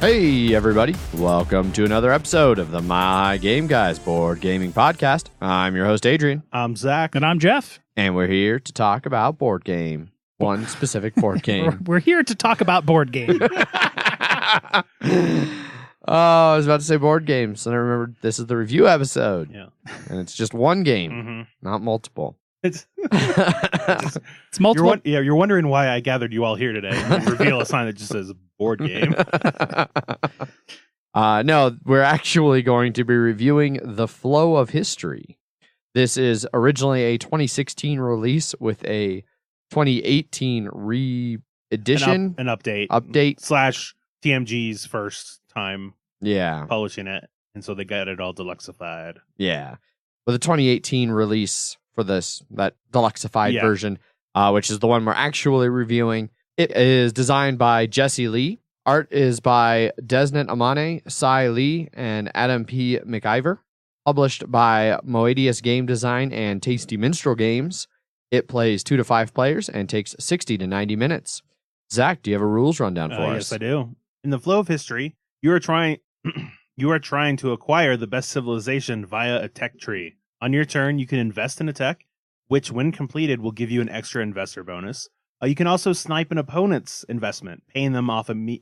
Hey everybody, welcome to another episode of the My Game Guys Board Gaming Podcast. I'm your host Adrian. I'm Zach. And I'm Jeff. And we're here to talk about board game. One specific board game. We're here to talk about board game. I was about to say board games, and I remembered this is the review episode. Yeah. And it's just one game, not multiple. It's multiple. You're wondering why I gathered you all here today. And reveal a sign that just says board game. No, we're actually going to be reviewing The Flow of History. This is originally a 2016 release with a 2018 re-edition. An update. / TMG's first time publishing it. And so they got it all deluxeified. Yeah. With a 2018 release for that deluxeified version, which is the one we're actually reviewing. It is designed by Jesse Lee. Art is by Desnet Amane, Cy Lee, and Adam P. McIver. Published by Moedius Game Design and Tasty Minstrel Games. It plays 2 to 5 players and takes 60 to 90 minutes. Zach, do you have a rules rundown for us? Yes, I do. In the flow of history, you are trying to acquire the best civilization via a tech tree. On your turn, you can invest in a tech, which, when completed, will give you an extra investor bonus. You can also snipe an opponent's investment, paying them off to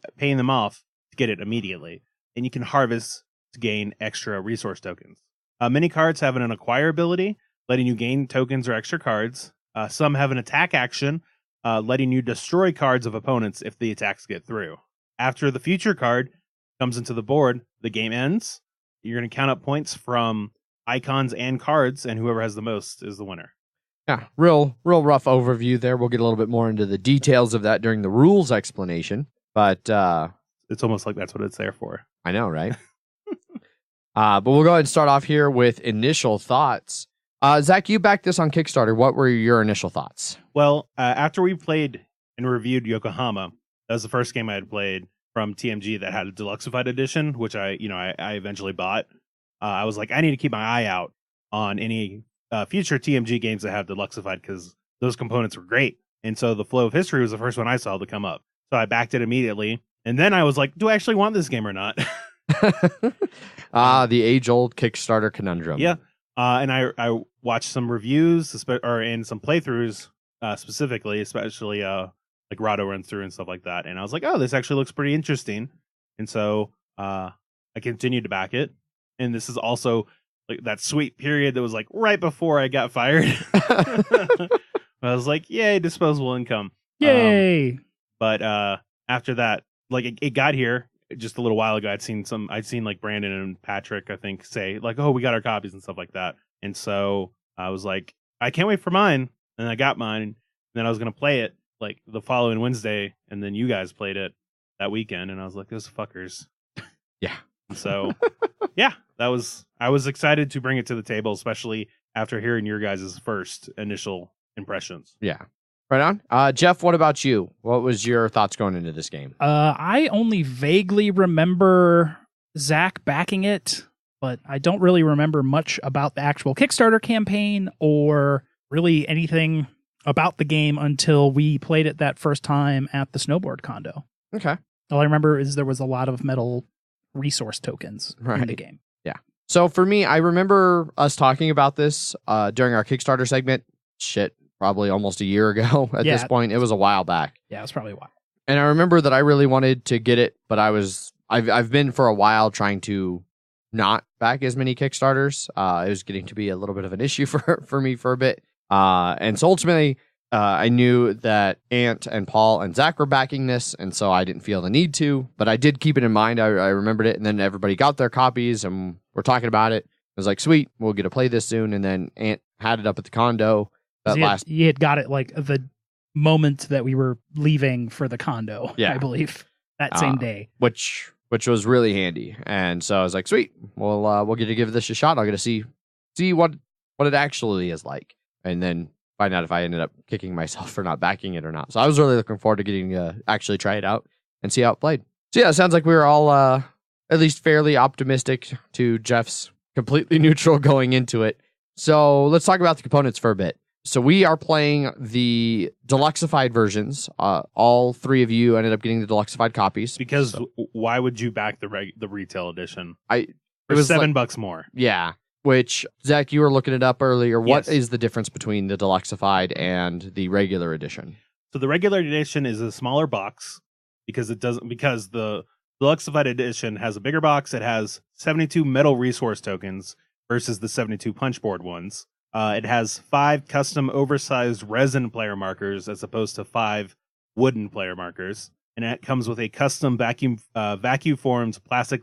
get it immediately. And you can harvest to gain extra resource tokens. Many cards have an acquire ability, letting you gain tokens or extra cards. Some have an attack action, letting you destroy cards of opponents if the attacks get through. After the future card comes into the board, the game ends. You're going to count up points from icons and cards, and whoever has the most is the winner. Yeah, real rough overview there. We'll get a little bit more into the details of that during the rules explanation. But it's almost like that's what it's there for. I know, right? But we'll go ahead and start off here with initial thoughts. Zach, you backed this on Kickstarter. What were your initial thoughts? Well, after we played and reviewed Yokohama, that was the first game I had played from TMG that had a deluxeified edition, which I eventually bought. I was like, I need to keep my eye out on any future TMG games that have deluxeified because those components were great. And so the Flow of History was the first one I saw to come up. So I backed it immediately. And then I was like, do I actually want this game or not? The age-old Kickstarter conundrum. Yeah. And I watched some reviews and some playthroughs specifically, especially like Rado runs through and stuff like that. And I was like, oh, this actually looks pretty interesting. And so I continued to back it. And this is also like that sweet period that was like right before I got fired. I was like, yay, disposable income. Yay. But after that, like it got here just a little while ago. I'd seen like Brandon and Patrick, I think, say like, oh, we got our copies and stuff like that. And so I was like, I can't wait for mine. And I got mine. And then I was going to play it like the following Wednesday. And then you guys played it that weekend. And I was like, those fuckers. Yeah. So yeah, I was excited to bring it to the table, especially after hearing your guys' first initial impressions. Yeah. Right on. Jeff, what about you? What was your thoughts going into this game? I only vaguely remember Zach backing it, but I don't really remember much about the actual Kickstarter campaign or really anything about the game until we played it that first time at the snowboard condo. Okay. All I remember is there was a lot of metal resource tokens in the game. Yeah. So for me, I remember us talking about this during our Kickstarter segment. Probably almost a year ago at this point. It was a while back. Yeah, it was probably a while. And I remember that I really wanted to get it, but I've been for a while trying to not back as many Kickstarters. It was getting to be a little bit of an issue for me for a bit. And so ultimately, I knew that Ant and Paul and Zach were backing this, and so I didn't feel the need to, but I did keep it in mind. I remembered it, and then everybody got their copies, and we're talking about it. I was like, sweet, we'll get to play this soon, and then Ant had it up at the condo. He had got it like the moment that we were leaving for the condo, I believe, that same day. Which was really handy. And so I was like, sweet, we'll get to give this a shot. I'll get to see what it actually is like. And then find out if I ended up kicking myself for not backing it or not. So I was really looking forward to getting actually try it out and see how it played. So yeah, it sounds like we were all at least fairly optimistic to Jeff's completely neutral going into it. So let's talk about the components for a bit. So we are playing the deluxeified versions. All three of you ended up getting the deluxeified copies. Because why would you back the retail edition? It For was $7 more. Yeah. Which, Zach, you were looking it up earlier. What Yes. is the difference between the deluxeified and the regular edition? So the regular edition is a smaller box because the deluxeified edition has a bigger box. It has 72 metal resource tokens versus the 72 punchboard ones. It has 5 custom oversized resin player markers as opposed to 5 wooden player markers, and it comes with a custom vacuum formed plastic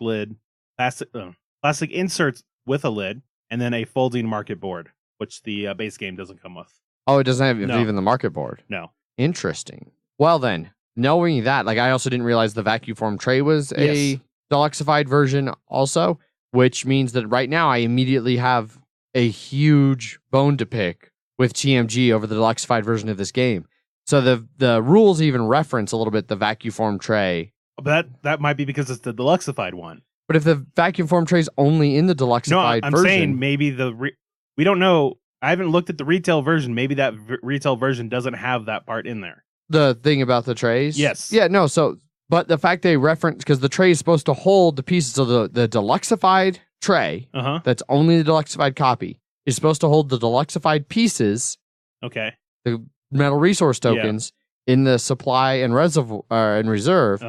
inserts with a lid, and then a folding market board, which the base game doesn't come with. Oh, it doesn't have No. even the market board. No. Interesting. Well then, knowing that, like I also didn't realize the vacuum form tray was a deluxeified version also, which means that right now I immediately have a huge bone to pick with TMG over the deluxeified version of this game. So the rules even reference a little bit the vacuum form tray. But that might be because it's the deluxeified one. But if the vacuum form tray is only in the deluxeified I'm version, saying maybe we don't know. I haven't looked at the retail version. Maybe that retail version doesn't have that part in there. the thing about the trays. Yes. Yeah. No. So, but the fact they reference because the tray is supposed to hold the pieces of the deluxeified tray. That's only the deluxeified copy is supposed to hold the deluxeified pieces. Okay. The metal resource tokens in the supply and reservoir and reserve,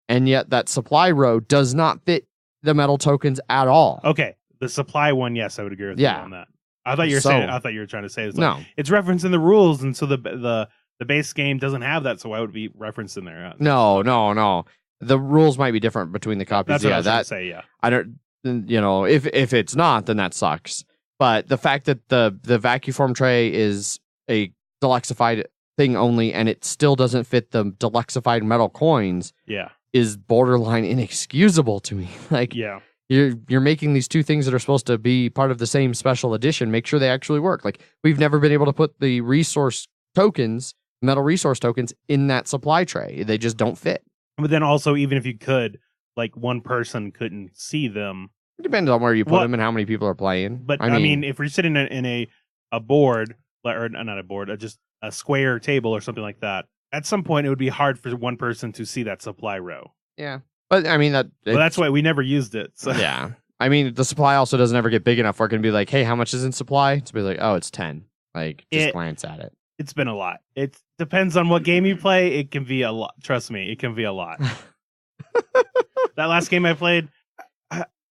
and yet that supply row does not fit the metal tokens at all. Okay. The supply one, yes, I would agree with you on that. I thought you were saying. I thought you were trying to say it's like, it's referenced in the rules, and so the base game doesn't have that. So why would it be referenced in there? No. The rules might be different between the copies. That's what I was gonna say. Yeah. I don't. If it's not, then that sucks. But the fact that the vacuum form tray is a deluxeified thing only, and it still doesn't fit the deluxeified metal coins, is borderline inexcusable to me. Like, you're making these two things that are supposed to be part of the same special edition. Make sure they actually work. Like, we've never been able to put the resource tokens, metal resource tokens, in that supply tray. They just don't fit. But then also, even if you could, like, one person couldn't see them. It depends on where you put them and how many people are playing. But I mean if you're sitting in a board, or not a board, just a square table or something like that, at some point it would be hard for one person to see that supply row. Yeah. But I mean that's why we never used it. So. Yeah. I mean, the supply also doesn't ever get big enough where it can be like, hey, how much is in supply? To be like, oh, it's 10. Like, just glance at it. It's been a lot. It depends on what game you play. It can be a lot. Trust me, it can be a lot. That last game I played,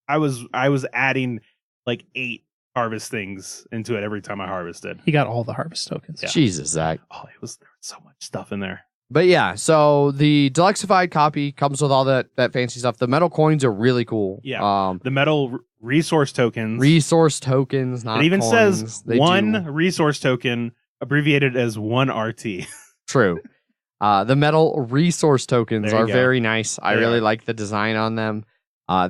I was adding like 8 harvest things into it every time I harvested. He got all the harvest tokens. Yeah. Jesus, Zach. Oh, there was so much stuff in there. But yeah, so the deluxeified copy comes with all that fancy stuff. The metal coins are really cool. Yeah. The metal resource tokens. Not it even coins. says one resource token abbreviated as 1 RT. True. The metal resource tokens are very nice. I really like the design on them.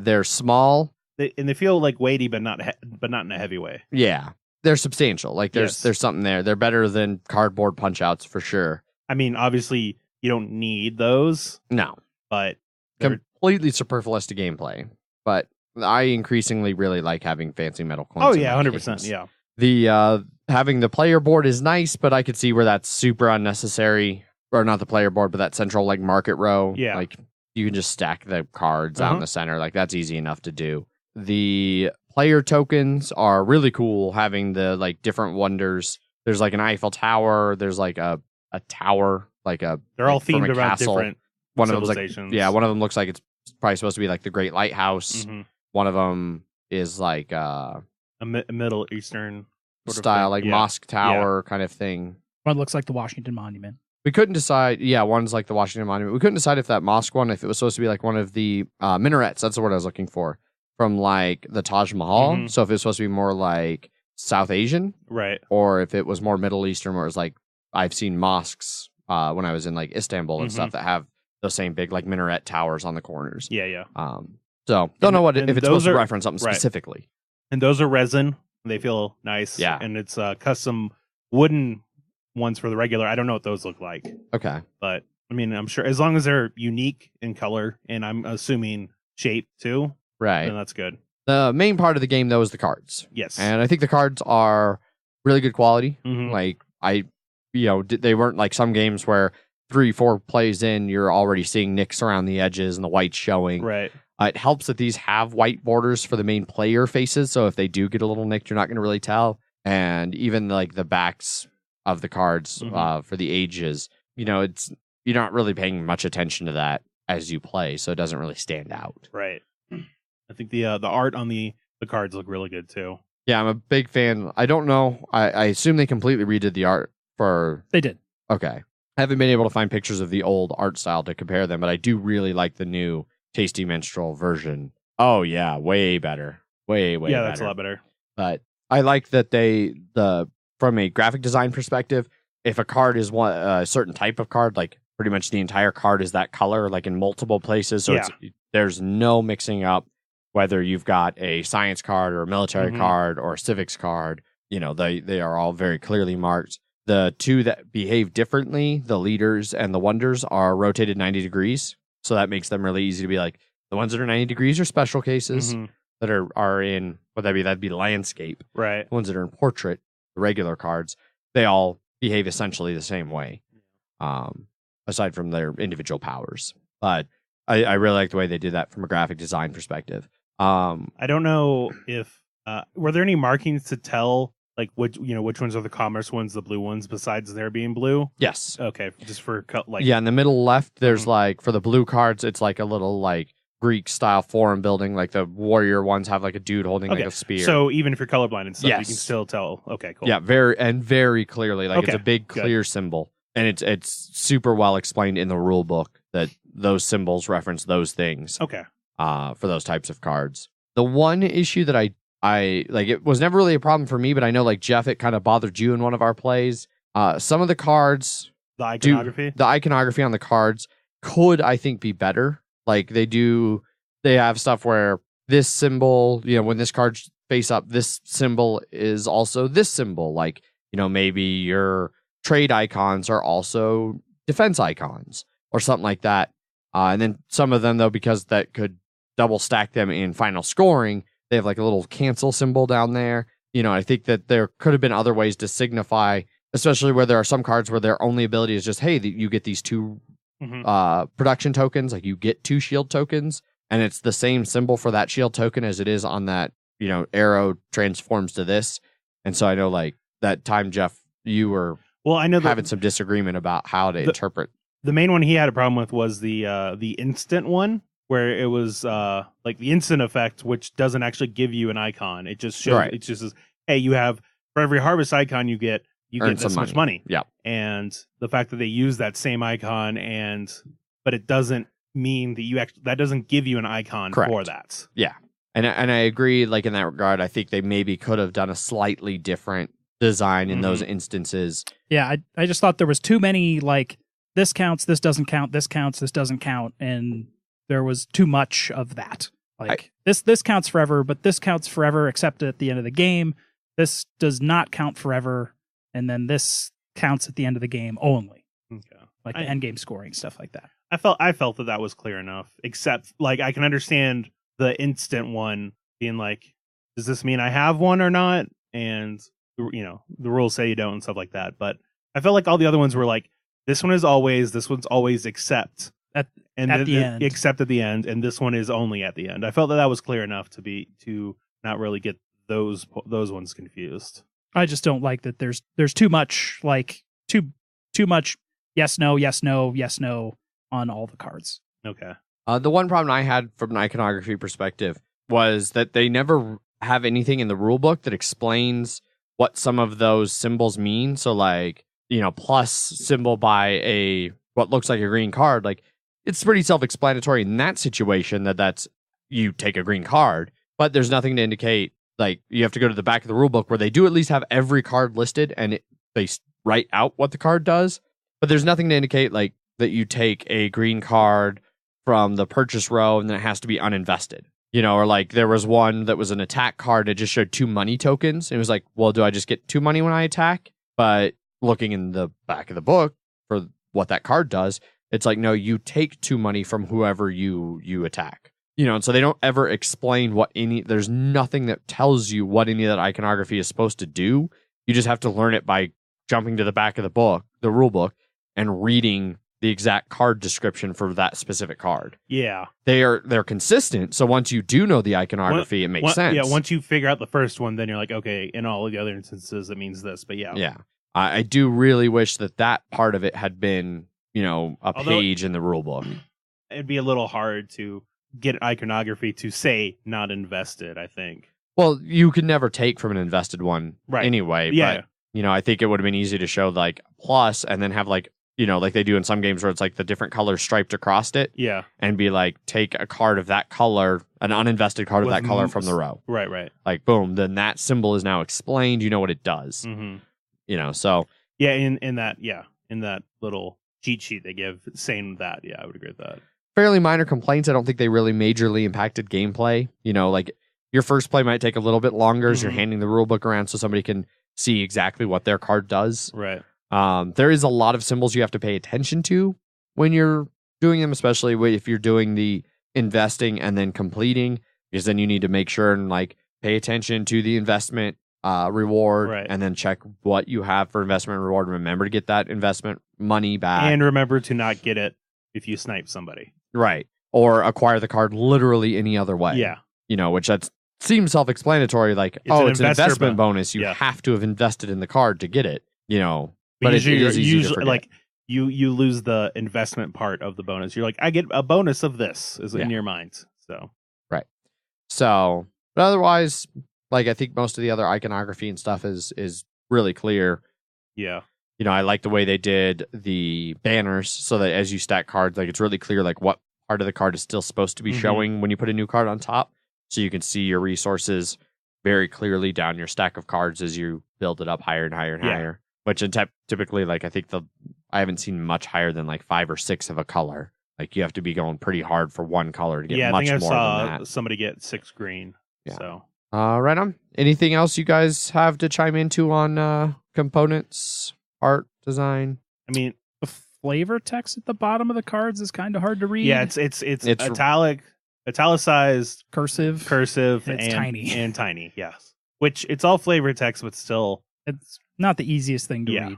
They're small. They feel like weighty, but not in a heavy way. Yeah. They're substantial. Like there's something there. They're better than cardboard punch outs for sure. I mean, obviously you don't need those. No. But completely superfluous to gameplay. But I increasingly really like having fancy metal coins. Oh yeah, 100%. Yeah. The having the player board is nice, but I could see where that's super unnecessary. Or not the player board, but that central like market row. Yeah. Like you can just stack the cards out in the center. Like that's easy enough to do. The player tokens are really cool, having the like different wonders. There's like an Eiffel Tower. There's like a tower, like a. They're all themed around castle. different one civilizations. Of them like, one of them looks like it's probably supposed to be like the Great Lighthouse. Mm-hmm. One of them is like a Middle Eastern sort style, of like mosque tower kind of thing. One looks like the Washington Monument. We couldn't decide. Yeah, one's like the Washington Monument. We couldn't decide if that mosque one, if it was supposed to be like one of the minarets. That's the word I was looking for. From like the Taj Mahal. Mm-hmm. So if it was supposed to be more like South Asian. Right. Or if it was more Middle Eastern, where it was like, I've seen mosques when I was in like Istanbul and stuff that have those same big like minaret towers on the corners. Yeah. So don't know if it's supposed to reference something specifically. And those are resin. They feel nice. Yeah. And it's custom wooden ones for the regular. I don't know what those look like. Okay. But I mean, I'm sure as long as they're unique in color and I'm assuming shape too. Right. Then that's good. The main part of the game though is the cards. Yes. And I think the cards are really good quality. Mm-hmm. Like they weren't like some games where 3-4 plays in, you're already seeing nicks around the edges and the white showing. Right. It helps that these have white borders for the main player faces, so if they do get a little nicked, you're not going to really tell. And even like the backs of the cards for the ages, you're not really paying much attention to that as you play, so it doesn't really stand out. Right. I think the art on the cards look really good too. Yeah, I'm a big fan. I don't know. I assume they completely redid the art for... They did. Okay. I haven't been able to find pictures of the old art style to compare them, but I do really like the new Tasty Minstrel version. Oh, yeah. Way better. Way better. Yeah, that's a lot better. But I like that from a graphic design perspective, if a card is a certain type of card, like pretty much the entire card is that color, like in multiple places. So there's no mixing up whether you've got a science card or a military card or a civics card. They are all very clearly marked. The two that behave differently, the leaders and the wonders, are rotated 90 degrees. So that makes them really easy to be like, the ones that are 90 degrees are special cases that are in, that'd be landscape. Right. The ones that are in portrait, the regular cards, they all behave essentially the same way, aside from their individual powers. But I really like the way they did that from a graphic design perspective. I don't know if were there any markings to tell like which ones are the commerce ones, the blue ones, besides there being blue? Yes. Okay, just for in the middle left, there's like for the blue cards, it's like a little like Greek style forum building. Like the warrior ones have like a dude holding like a spear. So even if you're colorblind and stuff, you can still tell. Okay, cool. Yeah, very clearly. Like it's a big clear symbol, and it's super well explained in the rule book that those symbols reference those things. Okay. For those types of cards. The one issue that I like, it was never really a problem for me, but I know like Jeff, it kind of bothered you in one of our plays. Some of the cards, the iconography on the cards could, I think, be better. Like they have stuff where this symbol, when this card's face up, this symbol is also this symbol. Like, maybe your trade icons are also defense icons or something like that. And then some of them, though, because that could double stack them in final scoring, they have like a little cancel symbol down there. I think that there could have been other ways to signify, especially where there are some cards where their only ability is just, hey, you get these 2 production tokens, like you get 2 shield tokens, and it's the same symbol for that shield token as it is on that, arrow transforms to this. And so I know like that time, Jeff, you were having some disagreement about how to interpret. The main one he had a problem with was the instant one, where it was like the instant effect, which doesn't actually give you an icon. It just shows. It just says, hey, you have, for every harvest icon you get this much money. Yeah. And the fact that they use that same icon but it doesn't mean that that doesn't give you an icon for that. Yeah. And I agree, like in that regard, I think they maybe could have done a slightly different design in those instances. Yeah, I just thought there was too many like, this counts, this doesn't count, this counts, this doesn't count, and there was too much of that. Like this counts forever, but this counts forever except at the end of the game. This does not count forever, and then this counts at the end of the game only. Okay. Like the end game scoring, stuff like that. I felt that was clear enough, except like I can understand the instant one being like, does this mean I have one or not? And the rules say you don't and stuff like that. But I felt like all the other ones were like, this one's always except at the end. Except at the end, and this one is only at the end. I felt that was clear enough to not really get those ones confused. I just don't like that there's too much like too much yes no on all the cards. Okay. The one problem I had from an iconography perspective was that they never have anything in the rule book that explains what some of those symbols mean. So like, plus symbol by what looks like a green card, like it's pretty self-explanatory in that situation that's you take a green card, but there's nothing to indicate, like you have to go to the back of the rule book where they do at least have every card listed and they write out what the card does, but there's nothing to indicate like that you take a green card from the purchase row and then it has to be uninvested. Or like there was one that was an attack card that just showed 2 money tokens. And it was like, well, do I just get 2 money when I attack? But looking in the back of the book for what that card does, it's like, no, you take 2 money from whoever you attack. And so they don't ever explain there's nothing that tells you what any of that iconography is supposed to do. You just have to learn it by jumping to the back of the rule book, and reading the exact card description for that specific card. Yeah. They're consistent. So once you do know the iconography, it makes sense. Yeah, once you figure out the first one, then you're like, okay, in all the other instances, it means this. But yeah. Yeah. I do really wish that part of it had been, page in the rule book. It'd be a little hard to get iconography to say not invested, I think. Well, you could never take from an invested one anyway. Yeah. But, I think it would have been easy to show like plus and then have like they do in some games where it's like the different colors striped across it. Yeah. And be like, take a card of that color, an uninvested card of that color from the row. Right. Like, boom, then that symbol is now explained. You know what it does. Mm-hmm. So. Yeah, in that little cheat sheet they give saying that. Yeah, I would agree with that. Fairly minor complaints. I don't think they really majorly impacted gameplay. Like your first play might take a little bit longer as you're handing the rule book around so somebody can see exactly what their card does. Right. There is a lot of symbols you have to pay attention to when you're doing them, especially if you're doing the investing and then completing, because then you need to make sure and like pay attention to the investment reward and then check what you have for investment reward. Remember to get that investment money back. And remember to not get it if you snipe somebody. Right. Or acquire the card literally any other way. Yeah. Which seems self-explanatory. Like, it's an investment bonus. You have to have invested in the card to get it, But it is easy to forget. Like you lose the investment part of the bonus. You're like, I get a bonus of this in your mind. So right. So, but otherwise, like I think most of the other iconography and stuff is really clear. Yeah. I like the way they did the banners so that as you stack cards, like it's really clear like what part of the card is still supposed to be showing when you put a new card on top. So you can see your resources very clearly down your stack of cards as you build it up higher and higher and higher. Which typically, like I think I haven't seen much higher than like 5 or 6 of a color. Like you have to be going pretty hard for one color to get much more than that. I think I saw somebody get 6 green. Yeah. So right on. Anything else you guys have to chime into on components, art, design? I mean, the flavor text at the bottom of the cards is kind of hard to read. Yeah, it's italicized, cursive, and tiny. Yes, which it's all flavor text, but still, it's not the easiest thing to read.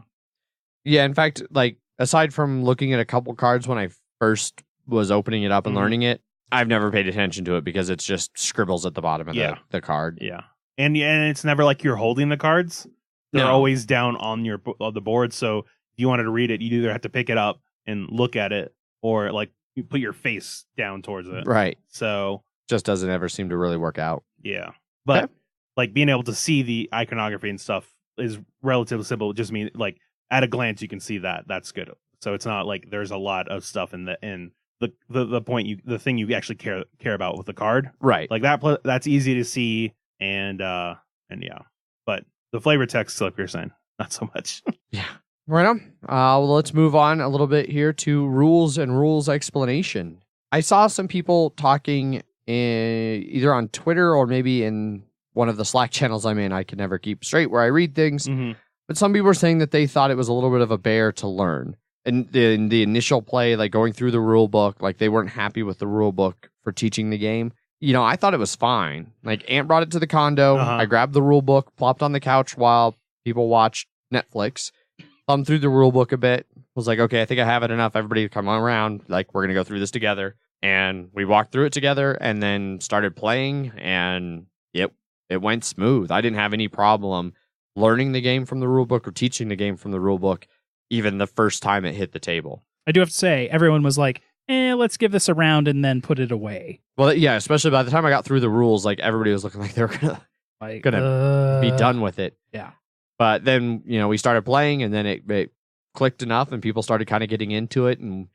Yeah, in fact, like aside from looking at a couple cards when I first was opening it up and learning it, I've never paid attention to it because it's just scribbles at the bottom of the card. Yeah, and it's never like you're holding the cards. They're always down on the board. So if you wanted to read it, you either have to pick it up and look at it, or like you put your face down towards it. Right. So just doesn't ever seem to really work out. Yeah, but like being able to see the iconography and stuff is relatively simple. It just means like at a glance you can see that. That's good. So it's not like there's a lot of stuff in the point the thing you actually care about with the card. Right. Like that's easy to see and yeah. But the flavor text, like you're saying, not so much. Yeah. Right on. Well, let's move on a little bit here to rules and rules explanation. I saw some people talking either on Twitter or maybe in one of the Slack channels I'm in. I can never keep straight where I read things. But some people were saying that they thought it was a little bit of a bear to learn. And in the initial play, like going through the rule book, like they weren't happy with the rule book for teaching the game. I thought it was fine. Like Ant brought it to the condo. I grabbed the rule book, plopped on the couch while people watched Netflix, thumbed through the rule book a bit, was like, okay, I think I have it enough. Everybody come on around. Like, we're going to go through this together. And we walked through it together and then started playing, and it went smooth. I didn't have any problem learning the game from the rule book or teaching the game from the rule book, even the first time it hit the table. I do have to say, everyone was like, let's give this a round and then put it away. Well, yeah, especially by the time I got through the rules, like everybody was looking like they were gonna be done with it. Yeah. But then, we started playing, and then it clicked enough, and people started kind of getting into it, and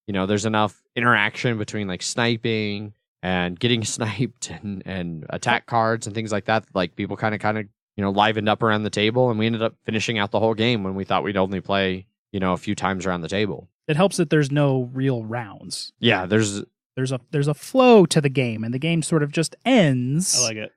there's enough interaction between like sniping and getting sniped and attack cards and things like that. Like people kind of livened up around the table, and we ended up finishing out the whole game when we thought we'd only play a few times around the table. It helps that there's no real rounds. Yeah, there's a flow to the game, and the game sort of just ends. I like it.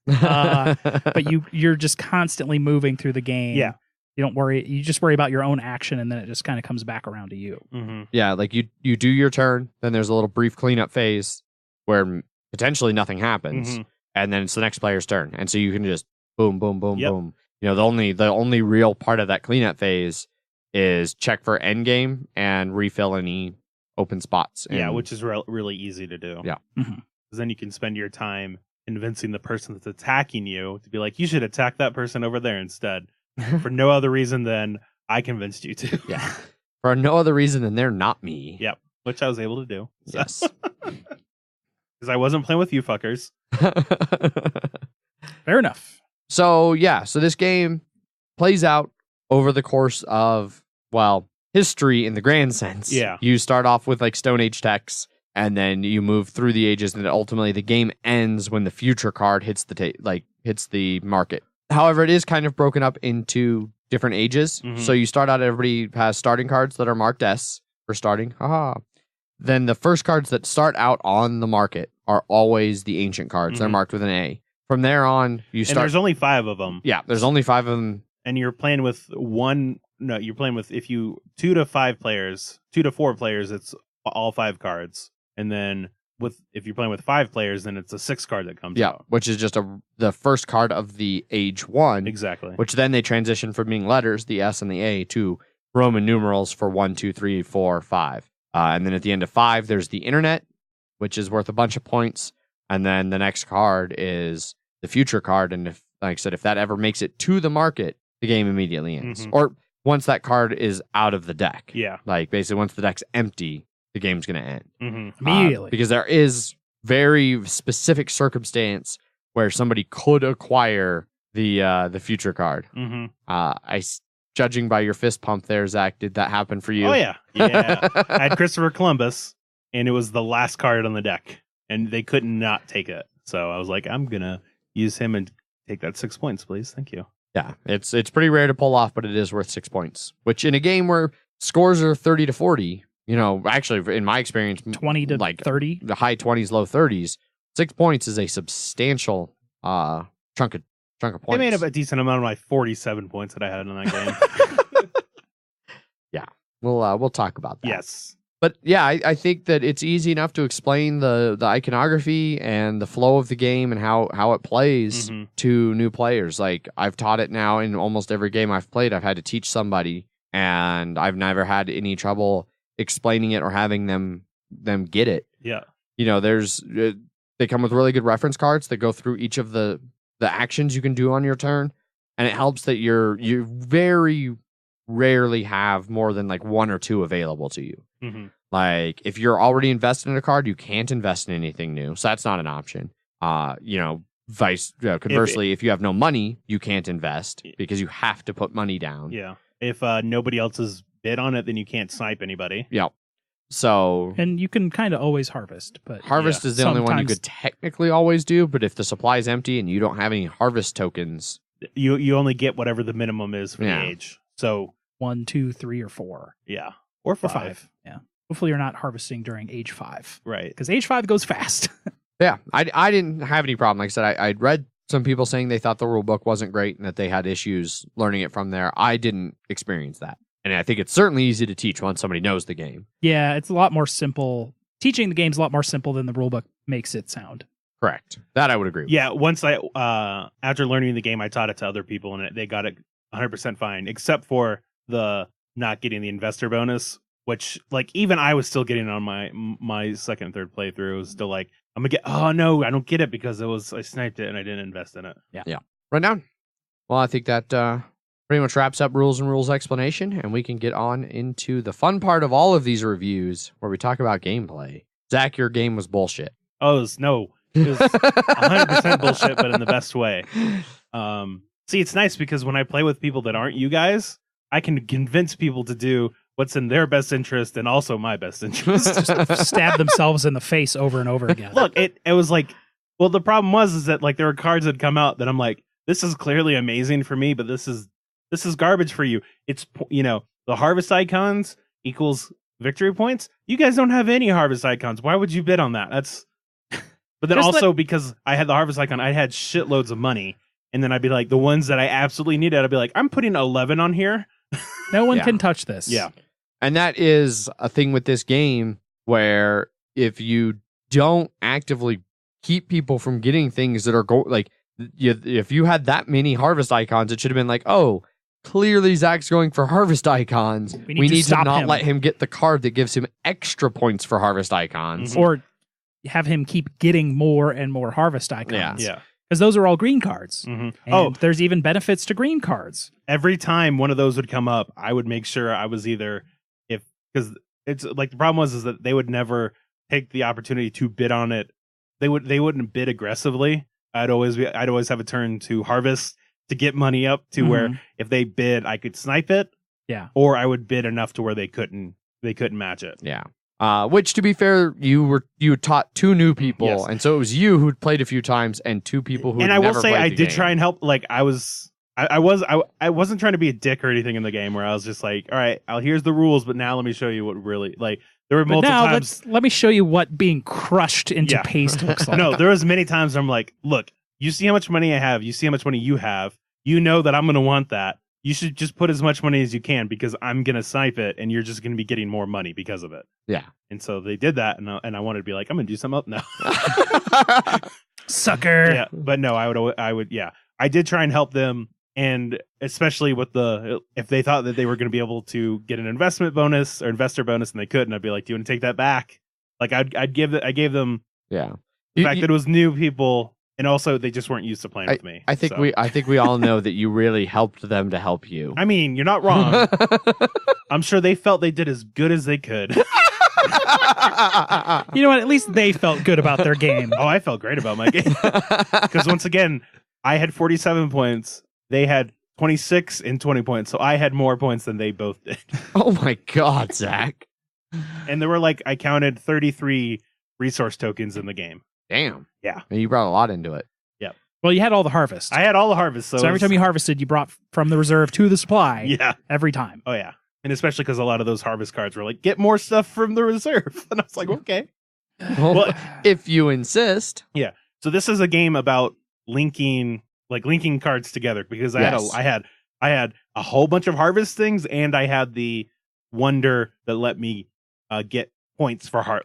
But you're just constantly moving through the game. Yeah. You don't worry. You just worry about your own action, and then it just kind of comes back around to you. Yeah, like you do your turn, then there's a little brief cleanup phase where potentially nothing happens, and then it's the next player's turn, and so you can just boom, boom, boom, boom. the only real part of that cleanup phase is check for endgame and refill any open spots. Yeah, which is really easy to do. Yeah. Mhm. Because then you can spend your time convincing the person that's attacking you to be like, you should attack that person over there instead, for no other reason than I convinced you to. Yeah. For no other reason than they're not me. Yep. Which I was able to do. So. Yes. Because I wasn't playing with you fuckers. Fair enough. So this game plays out over the course of, history in the grand sense. Yeah. You start off with like Stone Age techs, and then you move through the ages, and ultimately the game ends when the future card hits the market. However, it is kind of broken up into different ages. Mhm. So you start out, everybody has starting cards that are marked S for starting. Haha. Then the first cards that start out on the market are always the ancient cards. They're Mhm. marked with an A. From there on, you And start. there's only 5 of them. Yeah, there's only 5 of them. And you're playing with you're playing with, if you 2 to 4 players, it's all 5 cards. And then if you're playing with 5 players, then it's a 6 card that comes out. Which is just the first card of the age 1. Exactly. Which then they transition from being letters, the S and the A, to Roman numerals for 1, 2, 3, 4, 5. And then at the end of 5, there's the internet, which is worth a bunch of points. And then the next card is the future card. And if, like I said, if that ever makes it to the market, the game immediately ends. Mhm. Or once that card is out of the deck. Yeah. Like basically once the deck's empty, the game's going to end. Mm-hmm. Immediately. Because there is very specific circumstance where somebody could acquire the future card. Mm-hmm. Judging by your fist pump there, Zach, did that happen for you? Oh, yeah. Yeah. I had Christopher Columbus, and it was the last card on the deck, and they could not take it. So I was like, I'm going to use him and take that 6 points, please. Thank you. Yeah, it's pretty rare to pull off, but it is worth 6 points, which in a game where scores are 30 to 40, actually in my experience, 20 to like 30. the high 20s, low 30s, 6 points is a substantial chunk of points. I made up a decent amount of my 47 points that I had in that game. Yeah, we'll talk about that. Yes. But yeah, I think that it's easy enough to explain the iconography and the flow of the game and how it plays Mhm. to new players. Like I've taught it now in almost every game I've played. I've had to teach somebody, and I've never had any trouble explaining it or having them get it. Yeah. They come with really good reference cards that go through each of the actions you can do on your turn, and it helps that you very rarely have more than like 1 or 2 available to you. Mm-hmm. Like if you're already invested in a card, you can't invest in anything new, so that's not an option. Conversely, if you have no money, you can't invest because you have to put money down. Yeah. If nobody else has bid on it, then you can't snipe anybody. Yeah. So And you can kind of always harvest, but harvest is the only one you sometimes- could technically always do, but if the supply is empty and you don't have any harvest tokens, You only get whatever the minimum is for Yeah. the age. So 1, 2, 3, or 4. yeah, or Or 5. 5. Yeah. Hopefully you're not harvesting during age 5. Right. Because age 5 goes fast. yeah, I didn't have any problem. Like I said, I'd read some people saying they thought the rule book wasn't great and that they had issues learning it from there. I didn't experience that. And I think it's certainly easy to teach once somebody knows the game. Yeah, it's a lot more simple. Teaching the game's a lot more simple than the rulebook makes it sound. Correct. That I would agree with. Yeah, once after learning the game, I taught it to other people, and they got it 100% fine, except for the not getting the investor bonus, which like even I was still getting on my second and third playthrough. It was still like, I'm gonna get, oh no, I don't get it because I sniped it and I didn't invest in it. Run down. Well, I think that pretty much wraps up rules and rules explanation, and we can get on into the fun part of all of these reviews where we talk about gameplay. Zach, your game was bullshit. Oh, it was 100% bullshit, but in the best way. See, it's nice because when I play with people that aren't you guys, I can convince people to do what's in their best interest and also my best interest. Stab themselves in the face over and over again. Look, it was like, well, the problem is that like there were cards that come out that I'm like, this is clearly amazing for me, but this is garbage for you. It's, the harvest icons equals victory points. You guys don't have any harvest icons. Why would you bid on that? But then Just also because I had the harvest icon, I had shitloads of money. And then I'd be like, the ones that I absolutely needed, I'd be like, I'm putting 11 on here. No one Yeah. can touch this. Yeah. And that is a thing with this game where if you don't actively keep people from getting things that are if you had that many harvest icons, it should have been like, oh, clearly Zach's going for harvest icons. We need to not let him get the card that gives him extra points for harvest icons. Or have him keep getting more and more harvest icons. Yeah. Because those are all green cards. Mm-hmm. And there's even benefits to green cards. Every time one of those would come up, I would make sure I was either, because it's like the problem is that they would never take the opportunity to bid on it. They wouldn't bid aggressively. I'd always have a turn to harvest to get money up to where if they bid, I could snipe it. Yeah. Or I would bid enough to where they couldn't match it. Yeah. Which, to be fair, you taught 2 new people, and so it was you who'd played a few times and 2 people who. And I will say I did game. try and help. Like I wasn't trying to be a dick or anything in the game where I was just like, all right, here's the rules, but now let me show you what really like. There were multiple times. Let me show you what being crushed into paste looks like. No, there was many times I'm like, look, you see how much money I have, you see how much money you have, you know that I'm going to want that. You should just put as much money as you can because I'm going to snipe it and you're just going to be getting more money because of it. Yeah. And so they did that, and I wanted to be like, I'm going to do something else now. Sucker. Yeah, but no, I would. Yeah, I did try and help them, and especially with if they thought that they were going to be able to get an investment bonus or investor bonus and they couldn't, I'd be like, do you want to take that back? Like I gave them the fact that it was new people. And also, they just weren't used to playing with me. I think we all know that you really helped them to help you. I mean, you're not wrong. I'm sure they felt they did as good as they could. You know what? At least they felt good about their game. Oh, I felt great about my game. Because once again, I had 47 points. They had 26 and 20 points. So I had more points than they both did. Oh my God, Zach. And there were I counted 33 resource tokens in the game. Damn. Yeah. And you brought a lot into it. Yep. Well, you had all the harvest. I had all the harvest. So every time you harvested, you brought from the reserve to the supply. Yeah. Every time. Oh, yeah. And especially because a lot of those harvest cards were like, get more stuff from the reserve. And I was like, okay. Well, if you insist. Yeah. So this is a game about linking cards together because I had a whole bunch of harvest things and I had the wonder that let me get points for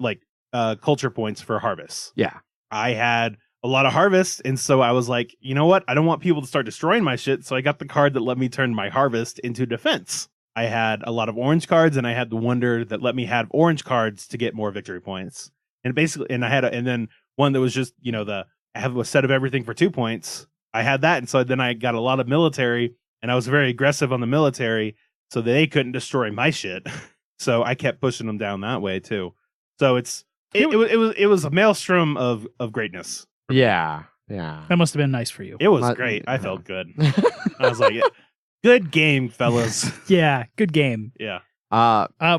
culture points for harvest. Yeah. I had a lot of harvest, and so I was like, you know what? I don't want people to start destroying my shit, so I got the card that let me turn my harvest into defense. I had a lot of orange cards, and I had the wonder that let me have orange cards to get more victory points. And basically, and then one that was just, I have a set of everything for 2 points. I had that, and so then I got a lot of military, and I was very aggressive on the military, so they couldn't destroy my shit. So I kept pushing them down that way too. So it was a maelstrom of greatness. Yeah. Yeah. That must have been nice for you. It was great. I felt good. I was like, good game, fellas. Yeah, good game. Yeah.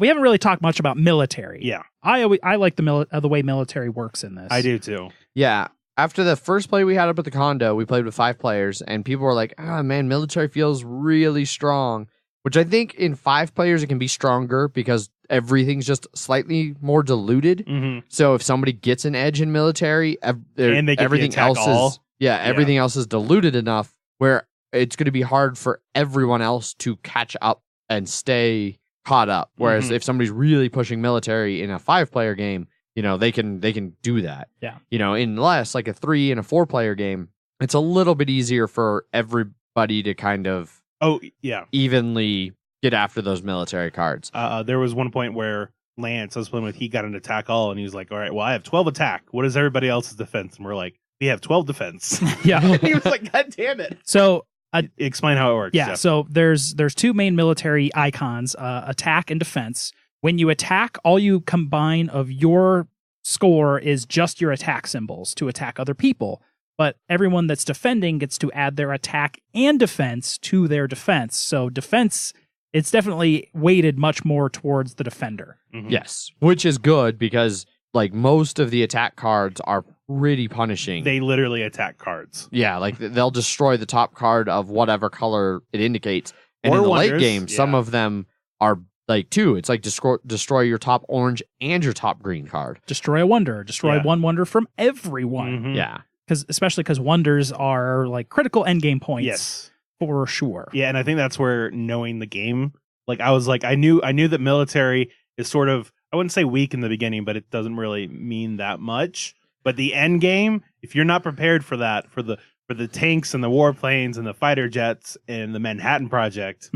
We haven't really talked much about military. Yeah. I like the way military works in this. I do too. Yeah. After the first play we had up at the condo, we played with 5 players, and people were like, man, military feels really strong. Which I think in 5 players it can be stronger because everything's just slightly more diluted. Mm-hmm. So if somebody gets an edge in military, everything else is diluted enough where it's going to be hard for everyone else to catch up and stay caught up. Whereas if somebody's really pushing military in a 5-player game, they can do that. Yeah. In less like a 3 and a 4-player game, it's a little bit easier for everybody to kind of evenly get after those military cards. There was one point where Lance I was playing with, he got an attack all, and he was like, all right, well, I have 12 attack. What is everybody else's defense? And we're like, we have 12 defense. Yeah. And he was like, God damn it. So explain how it works. Yeah. So there's 2 main military icons, attack and defense. When you attack, all you combine of your score is just your attack symbols to attack other people. But everyone that's defending gets to add their attack and defense to their defense. So defense, it's definitely weighted much more towards the defender. Mm-hmm. Yes, which is good because most of the attack cards are pretty punishing. They literally attack cards. Yeah, they'll destroy the top card of whatever color it indicates. And in the late game, some of them are 2. It's destroy your top orange and your top green card. Destroy a wonder. Destroy one wonder from everyone. Mm-hmm. Yeah. Especially because wonders are critical endgame points. Yes. For sure. Yeah, and I think that's where knowing the game, I was like, I knew that military is sort of, I wouldn't say weak in the beginning, but it doesn't really mean that much. But the end game, if you're not prepared for that, for for the tanks and the warplanes and the fighter jets and the Manhattan Project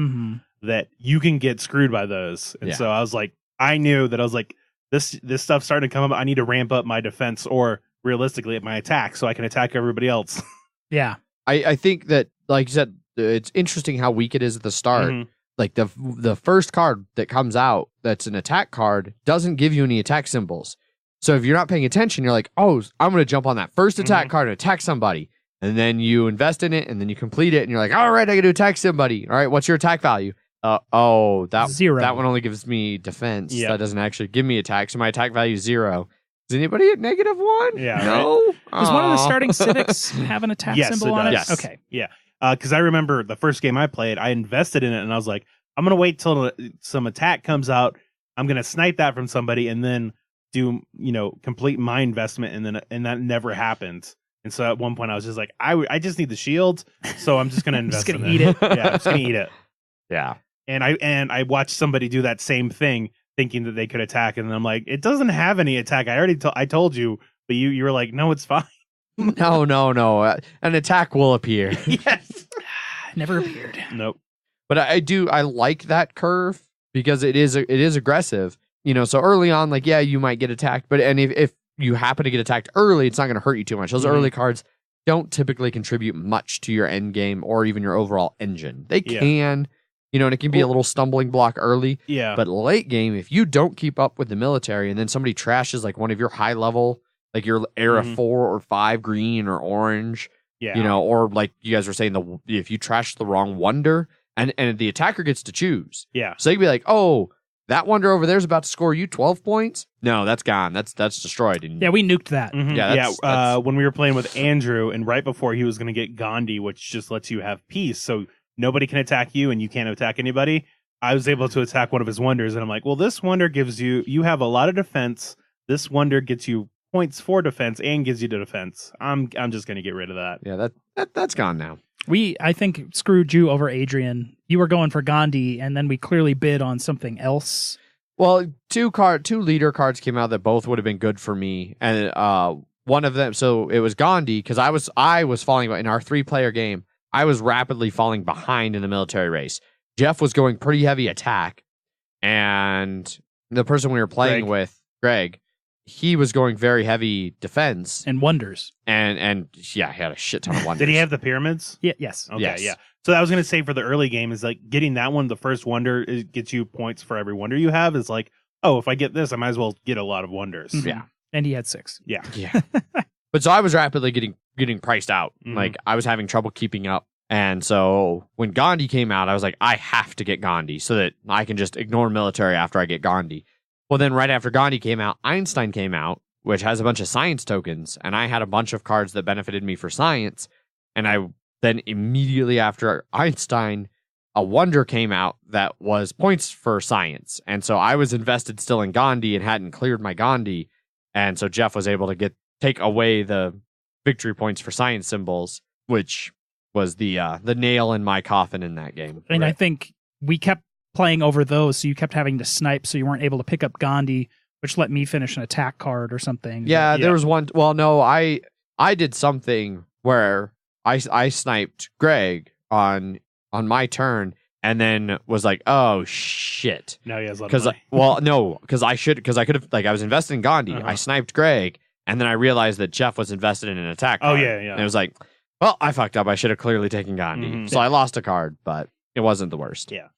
that you can get screwed by those. And so I was like, I knew that I was like, this stuff's starting to come up. I need to ramp up my defense or realistically my attack so I can attack everybody else. Yeah. I think that, like you said, it's interesting how weak it is at the start. Like the first card that comes out that's an attack card doesn't give you any attack symbols. So if you're not paying attention, you're like, oh, I'm going to jump on that first attack card and attack somebody. And then you invest in it and then you complete it and you're like, all right, I got to attack somebody. All right, what's your attack value? That 0. That one only gives me defense. That doesn't actually give me attack. So my attack value is 0. Is anybody at -1? Yeah. No? Right. Does one of the starting civics have an attack symbol on it? Yes. Okay. Yeah. Because I remember the first game I played, I invested in it and I was like, I'm going to wait till some attack comes out. I'm going to snipe that from somebody and then do, complete my investment. And that never happened. And so at one point I was just like, I just need the shield. So I'm just going to invest in it. Eat it. Yeah, I'm just going to eat it. Yeah. And I watched somebody do that same thing thinking that they could attack. And I'm like, it doesn't have any attack. I told you, but you were like, no, it's fine. No. An attack will appear. Yes. Never appeared. Nope. But I like that curve because it is aggressive. So early on, like, yeah, you might get attacked, but if you happen to get attacked early, it's not going to hurt you too much. Those early cards don't typically contribute much to your end game or even your overall engine. They can, and it can be a little stumbling block early. Yeah. But late game, if you don't keep up with the military and then somebody trashes like one of your high level, like your era 4 or 5 green or orange, or like you guys were saying, if you trash the wrong wonder and the attacker gets to choose. Yeah. So they can be like, oh, that wonder over there is about to score you 12 points. No, that's gone. That's destroyed. And yeah, we nuked that. Yeah, when we were playing with Andrew, and right before he was going to get Gandhi, which just lets you have peace, so nobody can attack you and you can't attack anybody. I was able to attack one of his wonders, and I'm like, well, this wonder gives you have a lot of defense. This wonder gets you points for defense and gives you the defense. I'm just going to get rid of that. Yeah, that's gone now. I think, screwed you over, Adrian. You were going for Gandhi, and then we clearly bid on something else. Well, two leader cards came out that both would have been good for me, and one of them. So it was Gandhi because I was falling in our 3-player game. I was rapidly falling behind in the military race. Jeff was going pretty heavy attack, and the person we were playing with, Greg, he was going very heavy defense and wonders. And he had a shit ton of wonders. Did he have the pyramids? Yeah. Yes. Okay. Yes. Yeah. So I was going to say for the early game is like getting that one, the first wonder, it gets you points for every wonder you have. Is like, oh, if I get this, I might as well get a lot of wonders. Mm-hmm. Yeah. And he had 6. Yeah. Yeah. But so I was rapidly getting priced out. Like I was having trouble keeping up. And so when Gandhi came out, I was like, I have to get Gandhi so that I can just ignore military after I get Gandhi. Well, then right after Gandhi came out, Einstein came out, which has a bunch of science tokens. And I had a bunch of cards that benefited me for science. And then immediately after Einstein, a wonder came out that was points for science. And so I was invested still in Gandhi and hadn't cleared my Gandhi. And so Jeff was able to take away the victory points for science symbols, which was the nail in my coffin in that game. And I think we kept playing over those, so you kept having to snipe, so you weren't able to pick up Gandhi, which let me finish an attack card or something. Yeah, there was one. Well, no, I did something where I sniped Greg on my turn, and then was like, oh shit. Now he has a lot of money. Because I could have, like, I was invested in Gandhi. I sniped Greg, and then I realized that Jeff was invested in an attack card. Oh yeah. And it was like, well, I fucked up. I should have clearly taken Gandhi. So I lost a card, but it wasn't the worst. Yeah.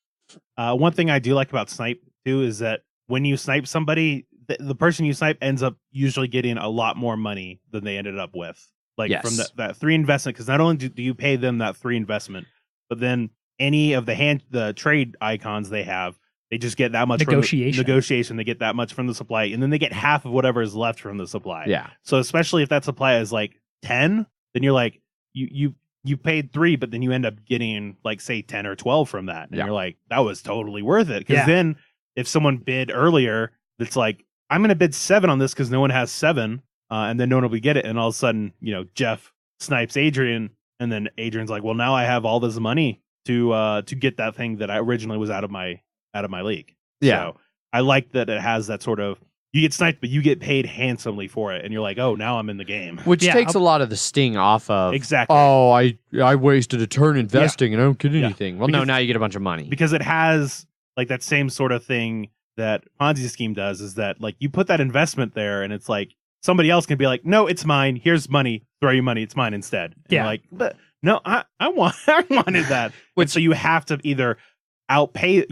One thing I do like about snipe too is that when you snipe somebody, the person you snipe ends up usually getting a lot more money than they ended up with. Like from that 3 investment, because not only do you pay them that 3 investment, but then any of the trade icons they have, they just get that much negotiation. They get that much from the supply, and then they get half of whatever is left from the supply. Yeah. So especially if that supply is like 10, then you're like you paid 3, but then you end up getting like say 10 or 12 from that, and you're like, that was totally worth it. Because then if someone bid earlier, that's like, I'm going to bid 7 on this because no one has 7, and then no one will get it, and all of a sudden, Jeff snipes Adrian, and then Adrian's like, well, now I have all this money to get that thing that I originally was out of my league. Yeah. So I like that it has that sort of You get sniped, but you get paid handsomely for it, and you're like, oh, now I'm in the game. Which takes a lot of the sting off of. Exactly. Oh, I wasted a turn investing and I don't get Yeah. anything. Well, no, now you get a bunch of money. Because it has like that same sort of thing that Ponzi scheme does, is that like you put that investment there, and it's like somebody else can be like, no, it's mine. Here's money. Throw you money. It's mine instead. And you're like, but no, I wanted that. So you have to either outpay,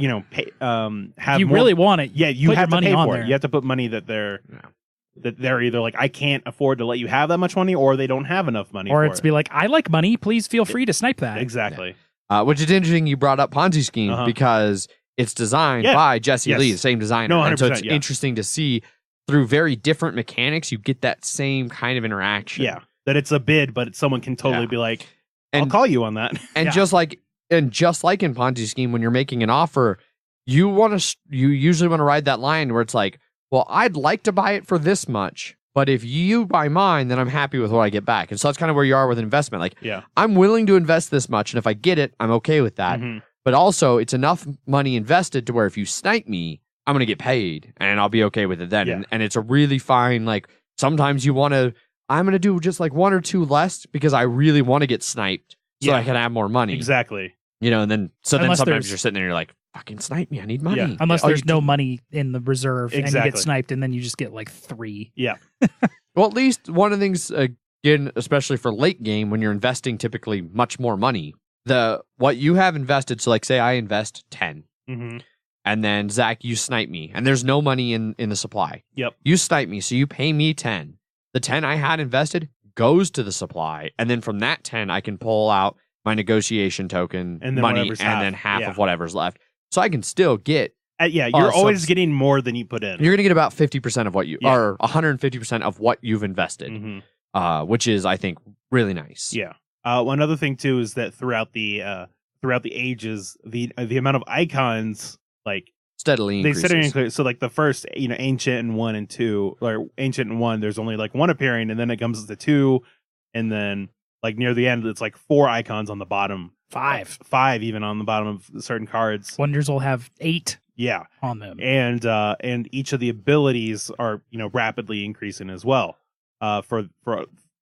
have you more, really want it. Yeah, you put have your to pay money for on it. You have to put money that they're either like, I can't afford to let you have that much money, or they don't have enough money. Or for it's it. be like, I like money. Please feel free to snipe that. Exactly. Which is interesting you brought up Ponzi scheme because it's designed by Jesse Lee, the same designer. No, 100%, and so it's interesting to see through very different mechanics, you get that same kind of interaction. Yeah, that it's a bid, but someone can totally be like, I'll And- call you on that. And just like in Ponzi scheme, when you're making an offer, you usually want to ride that line where it's like, well, I'd like to buy it for this much, but if you buy mine, then I'm happy with what I get back. And so that's kind of where you are with investment. Like, I'm willing to invest this much, and if I get it, I'm okay with that. Mhm. But also, it's enough money invested to where if you snipe me, I'm going to get paid, and I'll be okay with it then. Yeah. And it's a really fine, like, sometimes you want to, I'm going to do just like one or two less because I really want to get sniped so I can have more money. Exactly. And then Unless sometimes you're sitting there and you're like, fucking snipe me, I need money. Yeah. Unless Oh, there's you no money in the reserve and you Exactly. get sniped, and then you just get like 3. Yeah. Well, at least one of the things, again, especially for late game, when you're investing typically much more money, what you have invested, so like say I invest 10, Mm-hmm. and then Zach, you snipe me, and there's no money in the supply. Yep. You snipe me, so you pay me 10. The 10 I had invested goes to the supply, and then from that 10, I can pull out my negotiation token And then money, whatever's and then half yeah. of whatever's left. So I can still get. You're always getting more than you put in. You're going to get about 50% of what you, Yeah. or 150% of what you've invested, Mhm. which is, I think, really nice. Yeah. One other thing too is that throughout the ages, the amount of icons like Steadily increases. they steadily increase. So like the first, ancient and 1 and 2, or ancient and 1, there's only like 1 appearing, and then it comes to 2, and then like near the end, it's like 4 icons on the bottom. 5 even on the bottom of certain cards. Wonders will have 8 Yeah. on them. And each of the abilities are rapidly increasing as well. For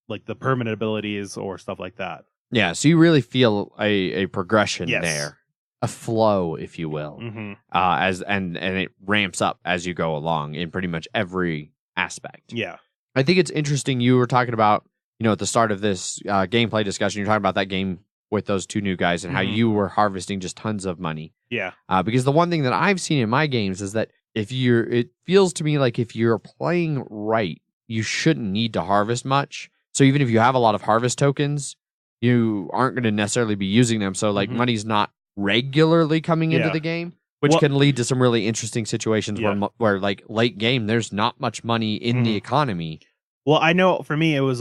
like the permanent abilities or stuff like that. Yeah, so you really feel a progression Yes. there, a flow, if you will, Mm-hmm. and it ramps up as you go along in pretty much every aspect. Yeah. I think it's interesting. You were talking about, at the start of this gameplay discussion, you're talking about that game with those 2 new guys and how Mhm. you were harvesting just tons of money. Yeah. Because the one thing that I've seen in my games is that it feels to me like if you're playing right, you shouldn't need to harvest much. So even if you have a lot of harvest tokens, you aren't going to necessarily be using them. So like Mhm. money's not regularly coming into Yeah. the game, which Well- can lead to some really interesting situations Yeah. where like late game, there's not much money in the Mhm. economy. Well, I know for me, I would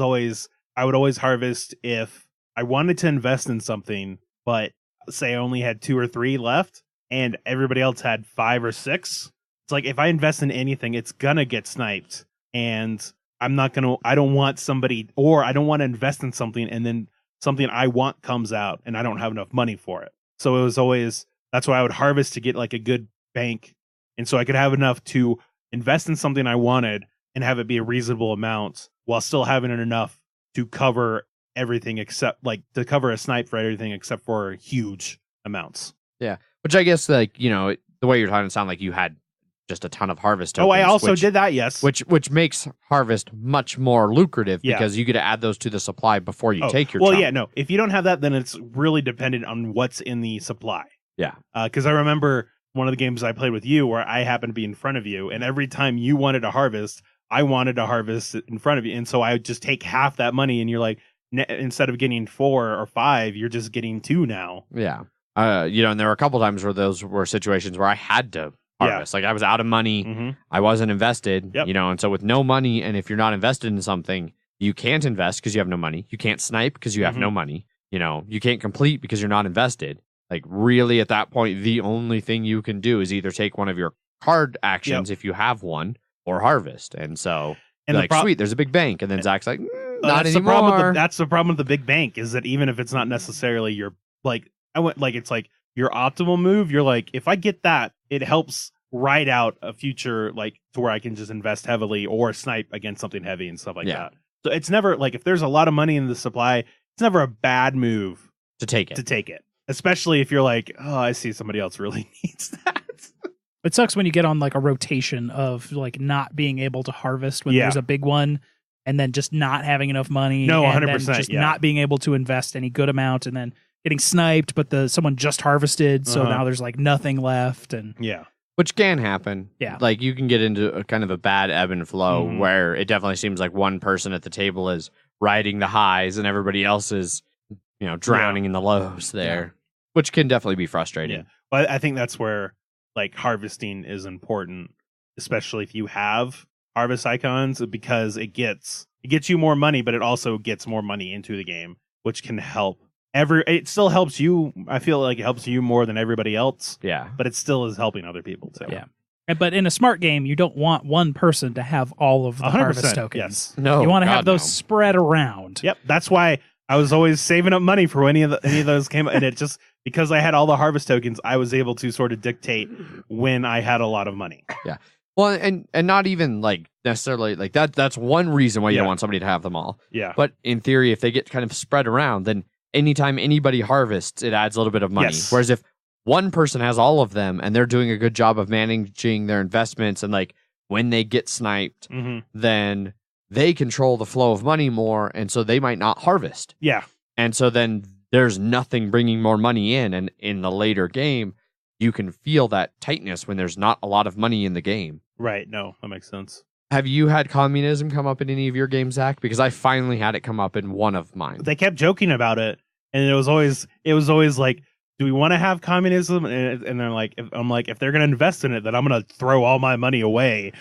always harvest if I wanted to invest in something, but say I only had 2 or 3 left and everybody else had 5 or 6. It's like, if I invest in anything, it's gonna get sniped, and I don't want to invest in something and then something I want comes out and I don't have enough money for it. So it was always, that's why I would harvest to get like a good bank. And so I could have enough to invest in something I wanted and have it be a reasonable amount while still having enough to cover everything except to cover a snipe for everything except for huge amounts. Yeah. Which I guess the way you're talking, it sound like you had just a ton of harvest tokens. Oh, I also did that. Yes. Which makes harvest much more lucrative Yeah. because you get to add those to the supply before you take your Well, chunk. yeah, no. If you don't have that, then it's really dependent on what's in the supply. Yeah. Because I remember one of the games I played with you where I happened to be in front of you, and every time you wanted to harvest, I wanted to harvest in front of you, and so I would just take half that money, and you're like, instead of getting 4 or 5, you're just getting 2 now. Yeah. And there were a couple times where those were situations where I had to harvest. Like I was out of money. Mm-hmm. I wasn't invested, Yep. and so with no money, and if you're not invested in something, you can't invest because you have no money. You can't snipe because you have Mhm. no money. You can't complete because you're not invested. Like really at that point, the only thing you can do is either take one of your card actions if you have one or harvest. And so And like, sweet, there's a big bank. And then Zach's like, not that's anymore. that's the problem with the big bank, is that even if it's not necessarily your it's like your optimal move, you're like, if I get that, it helps ride out a future like to where I can just invest heavily or snipe against something heavy and stuff like that. So it's never like if there's a lot of money in the supply, it's never a bad move to take it. Especially if you're like, oh, I see somebody else really needs that. It sucks when you get on like a rotation of like not being able to harvest when there's a big one, and then just not having enough money. No, 100%. And then just not being able to invest any good amount, and then getting sniped, but someone just harvested, so now there's like nothing left. And which can happen. Yeah. Like you can get into a kind of a bad ebb and flow where it definitely seems like one person at the table is riding the highs and everybody else is, drowning in the lows there, which can definitely be frustrating. Yeah. But I think that's where like harvesting is important, especially if you have harvest icons, because it gets you more money, but it also gets more money into the game, which can help. It still helps you. I feel like it helps you more than everybody else. Yeah. But it still is helping other people too. Yeah. But in a smart game, you don't want one person to have all of the harvest tokens. Yes. No. You want to have those spread around. Yep. That's why I was always saving up money for when any of those came, and it just because I had all the harvest tokens, I was able to sort of dictate when I had a lot of money. Yeah. Well, and not even like necessarily like that. That's one reason why you don't want somebody to have them all. Yeah. But in theory, if they get kind of spread around, then anytime anybody harvests, it adds a little bit of money. Yes. Whereas if one person has all of them and they're doing a good job of managing their investments, and like when they get sniped, then they control the flow of money more, and so they might not harvest. Yeah. And so then there's nothing bringing more money in, and in the later game, you can feel that tightness when there's not a lot of money in the game. Right. No, that makes sense. Have you had communism come up in any of your games, Zach? Because I finally had it come up in one of mine. They kept joking about it, and it was always like, do we want to have communism? And they're like, if they're going to invest in it, then I'm going to throw all my money away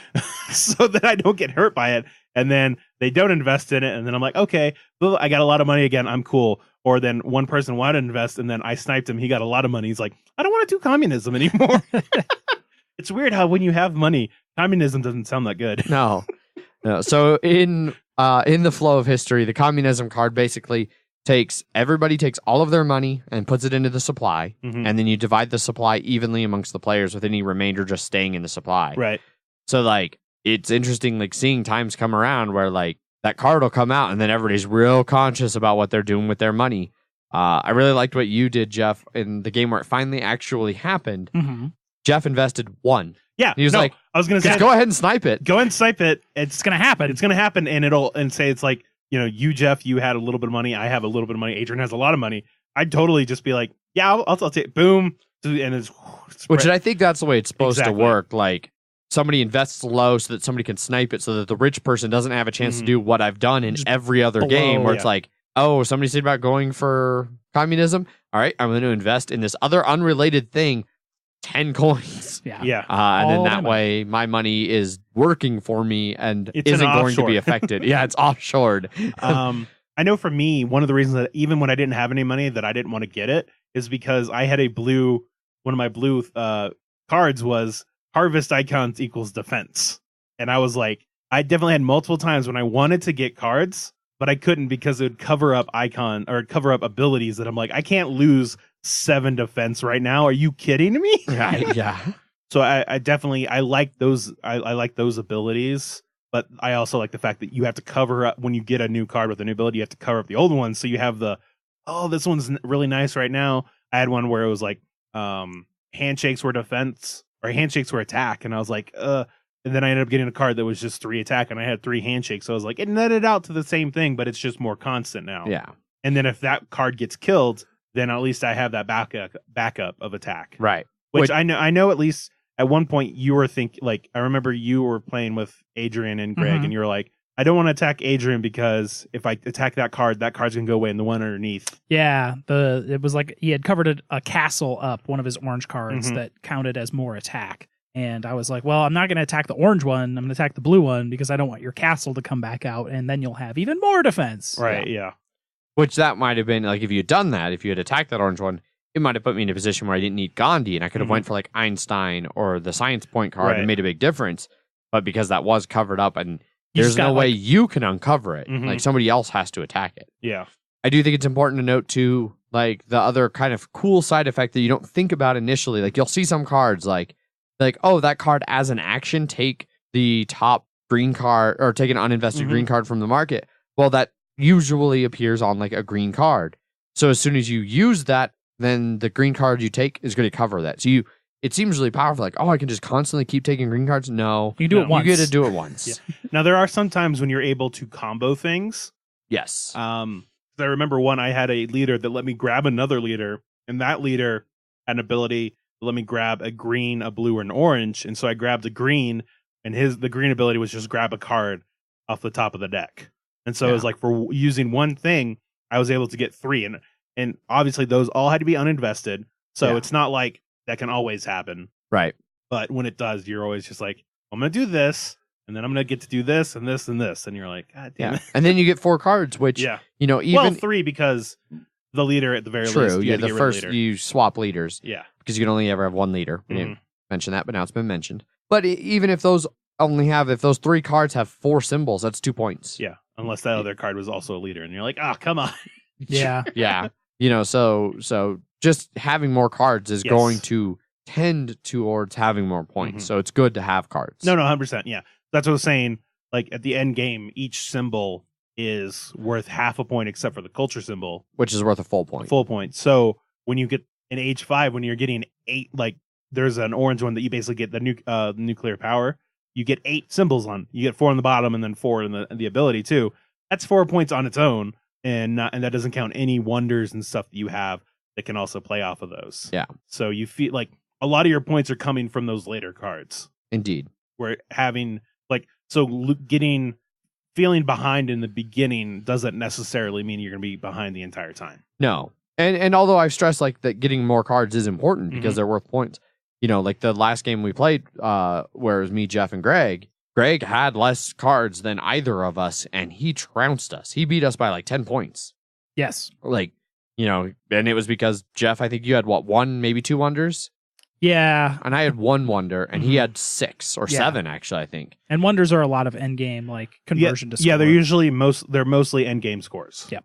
so that I don't get hurt by it. And then they don't invest in it, and then I'm like, okay, well, I got a lot of money again. I'm cool. Or then one person wanted to invest, and then I sniped him. He got a lot of money. He's like, I don't want to do communism anymore. It's weird how when you have money, communism doesn't sound that good. No. So in the flow of history, the communism card basically everybody takes all of their money and puts it into the supply, and then you divide the supply evenly amongst the players, with any remainder just staying in the supply. Right. So like it's interesting like seeing times come around where like that card will come out and then everybody's real conscious about what they're doing with their money. I really liked what you did, Jeff, in the game where it finally actually happened. Jeff invested 1. Yeah. He was like, I was going to say, go ahead and snipe it. Go ahead and snipe it. It's going to happen. It's going to happen. And say it's like, you, Jeff, you had a little bit of money. I have a little bit of money. Adrian has a lot of money. I'd totally just be like, yeah, I'll take it. Boom. And it's which I think that's the way it's supposed to work. Like somebody invests low so that somebody can snipe it, so that the rich person doesn't have a chance to do what I've done in every other game where it's like, oh, somebody said about going for communism. All right, I'm going to invest in this other unrelated thing, 10 coins. Yeah. And then that way my money is working for me and isn't going to be affected. Yeah, it's offshored. I know for me, one of the reasons that even when I didn't have any money that I didn't want to get it is because I had one of my blue cards was harvest icons equals defense. And I was like, I definitely had multiple times when I wanted to get cards, but I couldn't because it would cover up abilities that I'm like, I can't lose 7 defense right now. Are you kidding me? Right, yeah. So I definitely like those. I like those abilities, but I also like the fact that you have to cover up when you get a new card with a new ability. You have to cover up the old one, so you have this one's really nice right now. I had one where it was like handshakes were defense or handshakes were attack, and I was like, and then I ended up getting a card that was just 3 attack, and I had 3 handshakes. So I was like, it netted out to the same thing, but it's just more constant now. Yeah. And then if that card gets killed, then at least I have that backup of attack. Right. Which I know at least at one point you were I remember you were playing with Adrian and Greg, and you were like, I don't want to attack Adrian because if I attack that card's going to go away in the one underneath. Yeah. It was like he had covered a castle up, one of his orange cards that counted as more attack. And I was like, well, I'm not going to attack the orange one. I'm going to attack the blue one because I don't want your castle to come back out, and then you'll have even more defense. Right, yeah. Which that might have been, like, if you had done that, if you had attacked that orange one, it might have put me in a position where I didn't need Gandhi, and I could have went for, like, Einstein or the science point card and made a big difference. But because that was covered up, and there's no way you can uncover it. Like, somebody else has to attack it. Yeah. I do think it's important to note, too, like, the other kind of cool side effect that you don't think about initially. Like, you'll see some cards, like, like, oh, that card as an action, take the top green card or take an uninvested green card from the market. Well, that usually appears on like a green card. So as soon as you use that, then the green card you take is going to cover that. So it seems really powerful. Like, oh, I can just constantly keep taking green cards. No, You do it once. You get to do it once. Yeah. Now there are some times when you're able to combo things. Yes. I remember one, I had a leader that let me grab another leader, and that leader had an ability to let me grab a green, a blue, or an orange. And so I grabbed a green, and the green ability was just grab a card off the top of the deck. And so it was like for using one thing, I was able to get 3. And obviously those all had to be uninvested. So it's not like that can always happen. Right. But when it does, you're always just like, I'm going to do this, and then I'm going to get to do this and this and this. And you're like, God damn it. And then you get 4 cards, which, you know, even 3 because the leader at the very least. True. You Yeah. had to The get rid of first, leader. you swap leaders. Yeah. Because you can only ever have 1 leader. We didn't mention that, but now it's been mentioned. But even if those if those 3 cards have 4 symbols, that's 2 points. Yeah. Unless that other card was also a leader. And you're like, come on. Yeah. Yeah. You know, so just having more cards is going to tend towards having more points. So it's good to have cards. No, 100%. Yeah. That's what I was saying. Like at the end game, each symbol is worth half a point except for the culture symbol, which is worth a full point. Full point. So when you get an age 5, when you're getting 8, like there's an orange one that you basically get the nuclear power. You get 8 symbols on. You get 4 on the bottom and then 4 in the ability too. That's 4 points on its own, and that doesn't count any wonders and stuff that you have that can also play off of those. Yeah. So you feel like a lot of your points are coming from those later cards. Indeed. Where having feeling behind in the beginning doesn't necessarily mean you're going to be behind the entire time. No. And although I've stressed like that getting more cards is important because they're worth points. You know, like the last game we played, where it was me, Jeff, and Greg had less cards than either of us, and he trounced us. He beat us by like 10 points. Yes. Like, you know, and it was because, Jeff, I think you had, 1, maybe 2 wonders? Yeah. And I had 1 wonder, and he had 6 or 7, actually, I think. And wonders are a lot of endgame, like, conversion to score. Yeah, they're usually mostly endgame scores. Yep.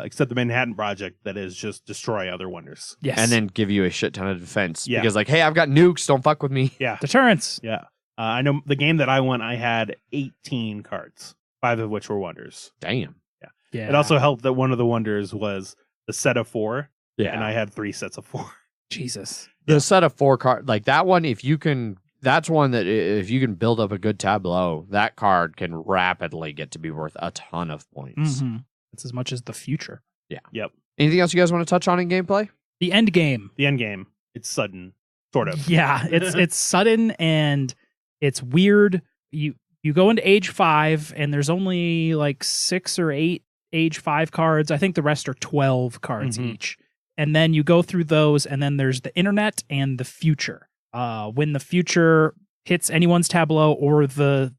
Except the Manhattan Project that is just destroy other wonders. Yes. And then give you a shit ton of defense. Yeah. Because like, hey, I've got nukes, don't fuck with me. Yeah. Deterrence. Yeah. I know the game that I won, I had 18 cards, 5 of which were wonders. Damn. Yeah. It also helped that one of the wonders was the set of 4. Yeah. And I had 3 sets of 4. Jesus. The set of 4 cards, like that one, that's one that if you can build up a good tableau, that card can rapidly get to be worth a ton of points. Mm-hmm. It's as much as the future. Yeah. Yep. Anything else you guys want to touch on in gameplay? The end game. The end game. It's sudden, sort of. Yeah, it's sudden and it's weird. You go into age 5 and there's only like 6 or 8 age 5 cards. I think the rest are 12 cards each. And then you go through those, and then there's the internet and the future. When the future hits anyone's tableau or the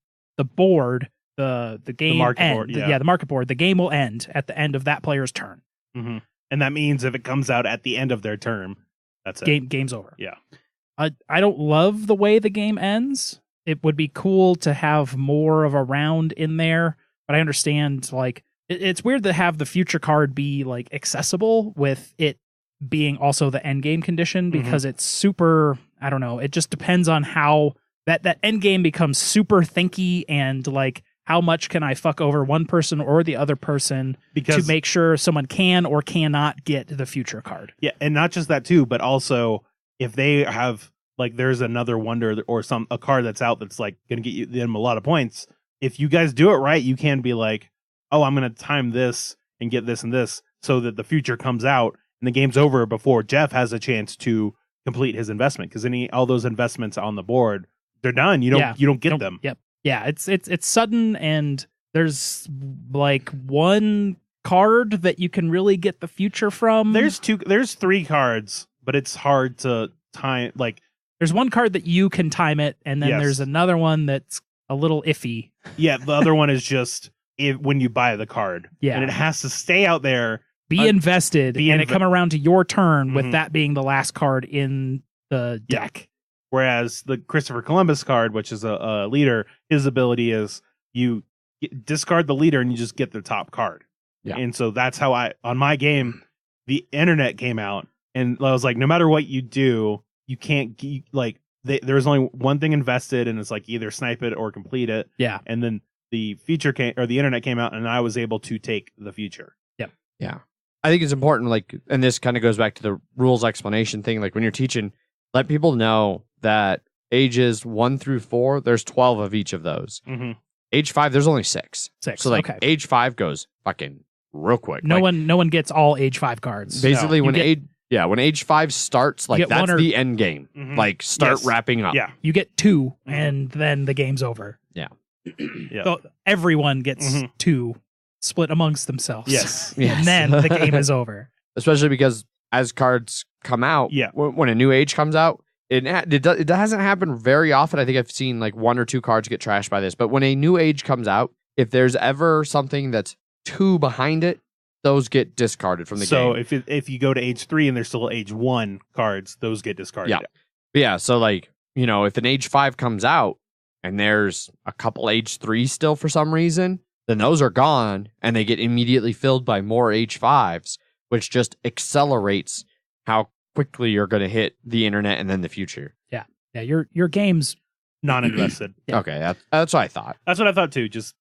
board, the game the market end. board, The market board. The game will end at the end of that player's turn. Mm-hmm. And that means if it comes out at the end of their term, that's it. Game's over. Yeah. I don't love the way the game ends. It would be cool to have more of a round in there, but I understand like it's weird to have the future card be like accessible with it being also the end game condition because it's super, I don't know, it just depends on how that end game becomes super thinky and like how much can I fuck over one person or the other person to make sure someone can or cannot get the future card. Yeah, and not just that too, but also if they have like there's another wonder or a card that's out that's like going to get them a lot of points. If you guys do it right, you can be like, oh, I'm going to time this and get this and this so that the future comes out and the game's over before Jeff has a chance to complete his investment, because all those investments on the board, they're done. You don't get them. Yep. Yeah, it's sudden, and there's like one card that you can really get the future from. There's 3 cards, but it's hard to time. Like there's one card that you can time it, and then there's another one that's a little iffy. Yeah, the other one is just when you buy the card. Yeah, and it has to stay out there. Be invested, and it come around to your turn with that being the last card in the deck. Yeah. Whereas the Christopher Columbus card, which is a leader, his ability is you discard the leader and you just get the top card. Yeah. And so that's how on my game, the internet came out, and I was like, no matter what you do, you can't there was only one thing invested, and it's like either snipe it or complete it. Yeah. And then the feature the internet came out, and I was able to take the feature. Yeah. I think it's important, like, and this kind of goes back to the rules explanation thing. Like when you're teaching, let people know that ages 1 through 4, there's 12 of each of those. Mm-hmm. Age 5, there's only 6. So like okay. age 5 goes fucking real quick. No like, one gets all age 5 cards. Basically, No. when age 5 starts, like that's the end game. Mhm. Like start wrapping up. Yeah. You get 2, and then the game's over. Yeah. Yeah. So everyone gets 2 split amongst themselves. Yes. And then the game is over. Especially because as cards come out, when a new age comes out, it hasn't happened very often. I think I've seen like 1 or 2 cards get trashed by this. But when a new age comes out, if there's ever something that's 2 behind it, those get discarded from the game. So if you go to age 3 and there's still age 1 cards, those get discarded. Yeah. But yeah. So like, if an age 5 comes out and there's a couple age 3s still for some reason, then those are gone and they get immediately filled by more age 5s, which just accelerates how quickly you're going to hit the internet and then the future. Yeah. Your game's non-invested. Yeah. Okay, that's what I thought. That's what I thought too. Just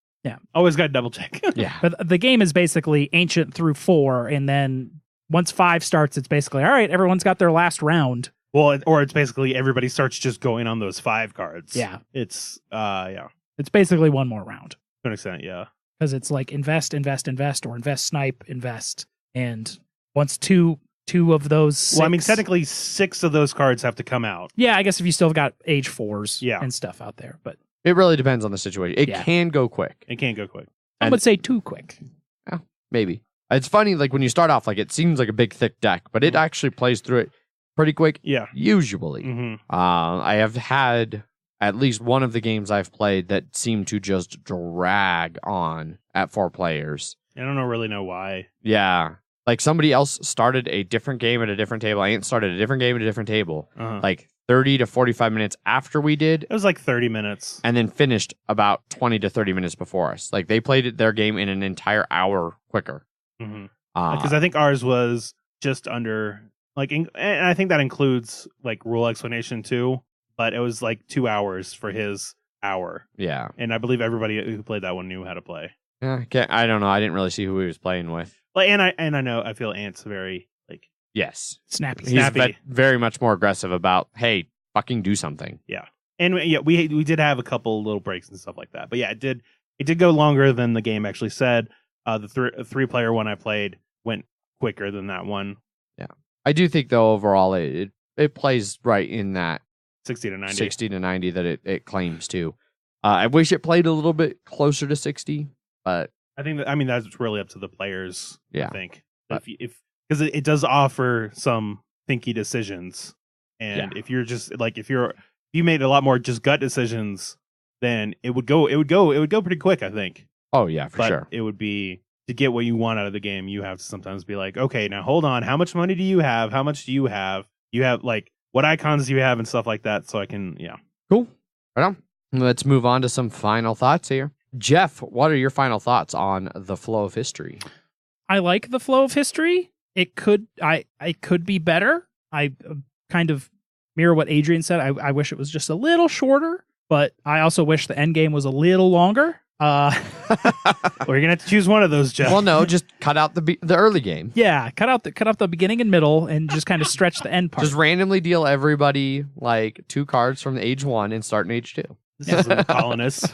always got to double check. Yeah. But the game is basically ancient through 4, and then once 5 starts, it's basically all right. Everyone's got their last round. Well, or it's basically everybody starts just going on those 5 cards. Yeah. It's It's basically one more round. To an extent, yeah. Because it's like invest, or invest, snipe, invest, and once two of those 6, Well, I mean, technically 6 of those cards have to come out. Yeah, I guess if you still got age 4s Yeah. and stuff out there, but It really depends on the situation. It can go quick. It can't go quick. I would say too quick. Yeah, maybe. It's funny, like when you start off, like it seems like a big thick deck, but it actually plays through it pretty quick. Yeah. Usually. Mm-hmm. I have had at least one of the games I've played that seemed to just drag on at 4 players. I don't really know why. Yeah. Like somebody else started a different game at a different table. I started a different game at a different table. Like 30 to 45 minutes after we did. It was like 30 minutes. And then finished about 20 to 30 minutes before us. Like they played their game in an entire hour quicker. Mm-hmm. Because I think ours was just under, like, and I think that includes like rule explanation too. But it was like 2 hours for his hour. Yeah. And I believe everybody who played that one knew how to play. Yeah, I don't know. I didn't really see who he was playing with. Like, and I know I feel Ant's very like yes, snappy. He's very much more aggressive about, hey, fucking do something. Yeah, and yeah, we did have a couple little breaks and stuff like that. But yeah, it did go longer than the game actually said. The 3-player one I played went quicker than that one. Yeah, I do think though overall it plays right in that 60 to 90. 60 to 90 that it claims to. I wish it played a little bit closer to 60, but I think that's really up to the players. Yeah. I think if because it does offer some thinky decisions, and if you're just like if you made a lot more just gut decisions, then it would go pretty quick. I think. Oh yeah, for sure. It would be to get what you want out of the game. You have to sometimes be like, okay, now hold on, how much money do you have? How much do you have? You have like what icons do you have and stuff like that. So I can Cool. Right on. Let's move on to some final thoughts here. Jeff, what are your final thoughts on the flow of history? I like the flow of history. It could be better. I kind of mirror what Adrian said. I wish it was just a little shorter, but I also wish the end game was a little longer. Well, you're gonna have to choose one of those, Jeff. Well, no, just cut out the early game. Yeah, cut out the beginning and middle, and just kind of stretch the end part. Just randomly deal everybody like 2 cards from age 1 and start in age 2. This is the colonists.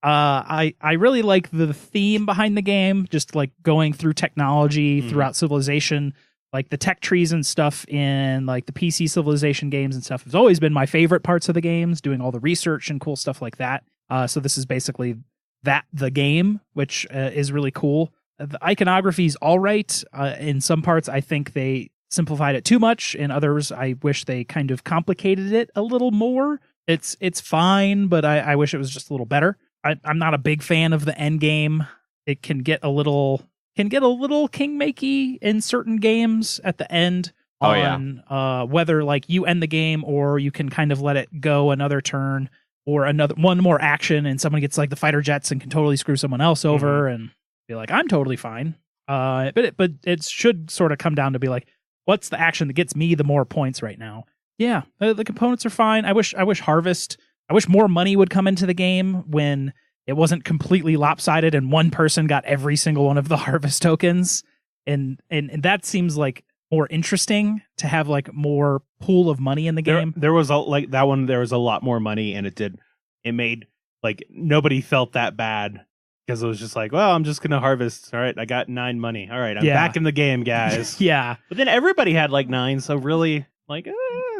I really like the theme behind the game, just like going through technology throughout civilization, like the tech trees and stuff in like the PC Civilization games and stuff has always been my favorite parts of the games, doing all the research and cool stuff like that. So this is basically the game, which is really cool. The iconography is all right. In some parts, I think they simplified it too much. In others, I wish they kind of complicated it a little more. It's fine, but I wish it was just a little better. I'm not a big fan of the end game. It can get a little king-makey in certain games at the end on whether like you end the game or you can kind of let it go another turn or one more action and someone gets like the fighter jets and can totally screw someone else over and be like, I'm totally fine. But it should sort of come down to be like, what's the action that gets me the more points right now? Yeah, the components are fine. I wish Harvest. I wish more money would come into the game when it wasn't completely lopsided and one person got every single one of the Harvest tokens, and that seems like more interesting to have like more pool of money in the game. There was like that one. There was a lot more money, and it made like nobody felt that bad because it was just like, well, I'm just gonna harvest. All right, I got 9 money. All right, I'm back in the game, guys. Yeah, but then everybody had like 9, so really like,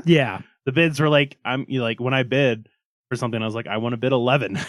yeah, the bids were like, when I bid for something, I was like, I want to bid 11.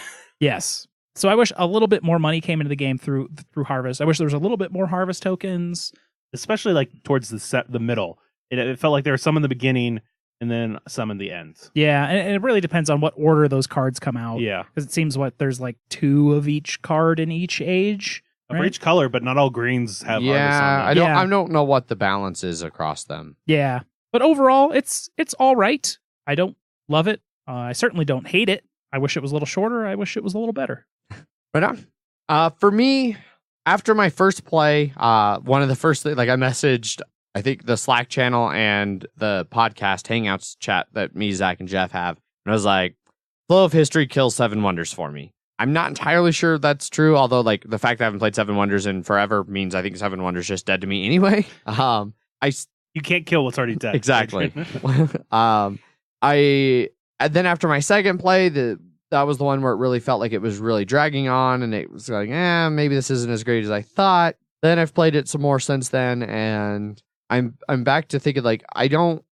Yes. So I wish a little bit more money came into the game through Harvest. I wish there was a little bit more Harvest tokens, especially like towards the middle. It felt like there were some in the beginning and then some in the end. Yeah, and it really depends on what order those cards come out. Yeah, because it seems there's like 2 of each card in each age, right? For each color, but not all greens have. Yeah, Harvest on them. I don't know what the balance is across them. Yeah, but overall, it's all right. I don't love it. I certainly don't hate it. I wish it was a little shorter. I wish it was a little better. But for me, after my first play, one of the first things, like I messaged, I think the Slack channel and the podcast Hangouts chat that me, Zach, and Jeff have, and I was like, Flow of History kills 7 Wonders for me. I'm not entirely sure that's true, although like the fact that I haven't played 7 Wonders in forever means I think 7 Wonders just dead to me anyway. You can't kill what's already dead. Exactly. And then after my second play, that was the one where it really felt like it was really dragging on, and it was like, maybe this isn't as great as I thought. Then I've played it some more since then, and I'm back to thinking like I don't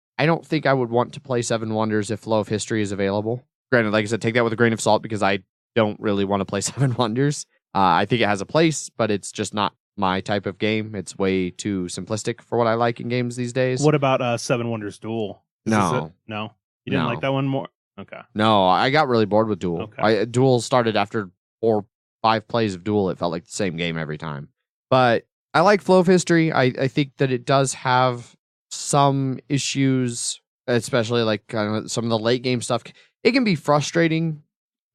think I would want to play 7 Wonders if Flow of History is available. Granted, like I said, take that with a grain of salt because I don't really want to play 7 Wonders. I think it has a place, but it's just not my type of game. It's way too simplistic for what I like in games these days. What about 7 Wonders Duel? No. You didn't like that one more? Okay. No, I got really bored with Duel. Okay. Duel started after 4 or 5 plays of Duel. It felt like the same game every time. But I like Flow of History. I think that it does have some issues, especially like kind of some of the late game stuff. It can be frustrating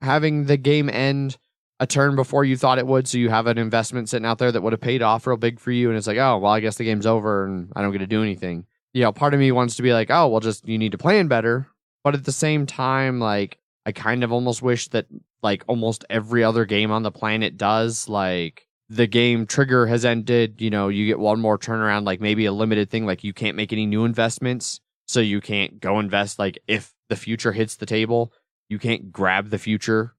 having the game end a turn before you thought it would, so you have an investment sitting out there that would have paid off real big for you, and it's like, oh, well, I guess the game's over and I don't get to do anything. Part of me wants to be like, oh, well, just you need to plan better. But at the same time, like, I kind of almost wish that, like, almost every other game on the planet does. Like, the game trigger has ended, you get one more turnaround, like maybe a limited thing, like you can't make any new investments, so you can't go invest. Like, if the future hits the table, you can't grab the future,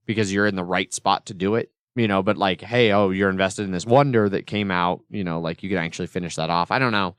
because you're in the right spot to do it, but like, hey, you're invested in this wonder that came out, like you can actually finish that off. I don't know.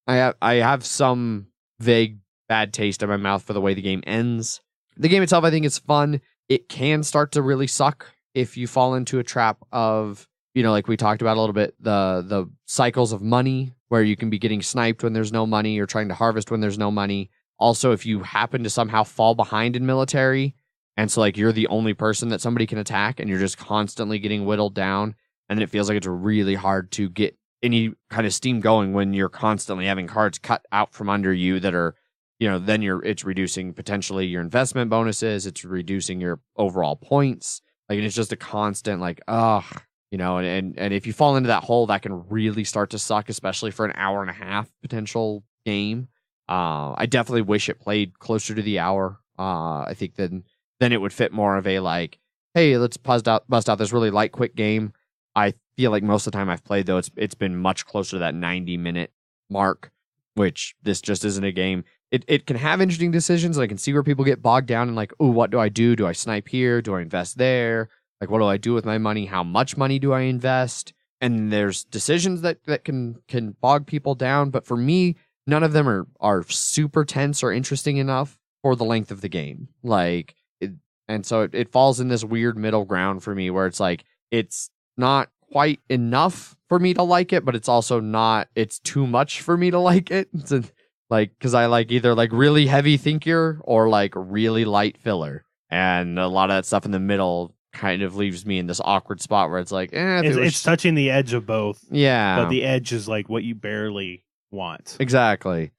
I have some vague bad taste in my mouth for the way the game ends. The game itself, I think, is fun. It can start to really suck if you fall into a trap of, like we talked about a little bit, the cycles of money, where you can be getting sniped when there's no money or trying to harvest when there's no money. Also, if you happen to somehow fall behind in military, and so like you're the only person that somebody can attack, and you're just constantly getting whittled down, and it feels like it's really hard to get any kind of steam going when you're constantly having cards cut out from under you that are, then it's reducing potentially your investment bonuses. It's reducing your overall points. Like, and it's just a constant like, and if you fall into that hole, that can really start to suck, especially for an hour and a half potential game. I definitely wish it played closer to the hour. I think then it would fit more of a like, hey, let's bust out this really light, quick game. I feel like most of the time I've played, though, it's been much closer to that 90-minute mark, which this just isn't a game. It can have interesting decisions, and I can see where people get bogged down and like, oh, what do I do? Do I snipe here? Do I invest there? Like, what do I do with my money? How much money do I invest? And there's decisions that can bog people down. But for me, none of them are super tense or interesting enough for the length of the game. Like, and so it falls in this weird middle ground for me where it's like, it's not quite enough for me to like it, but it's also not, it's too much for me to like it. Like, because I like either like really heavy thinker or like really light filler. And a lot of that stuff in the middle kind of leaves me in this awkward spot where it's like, it's touching the edge of both. Yeah. But the edge is like what you barely want. Exactly.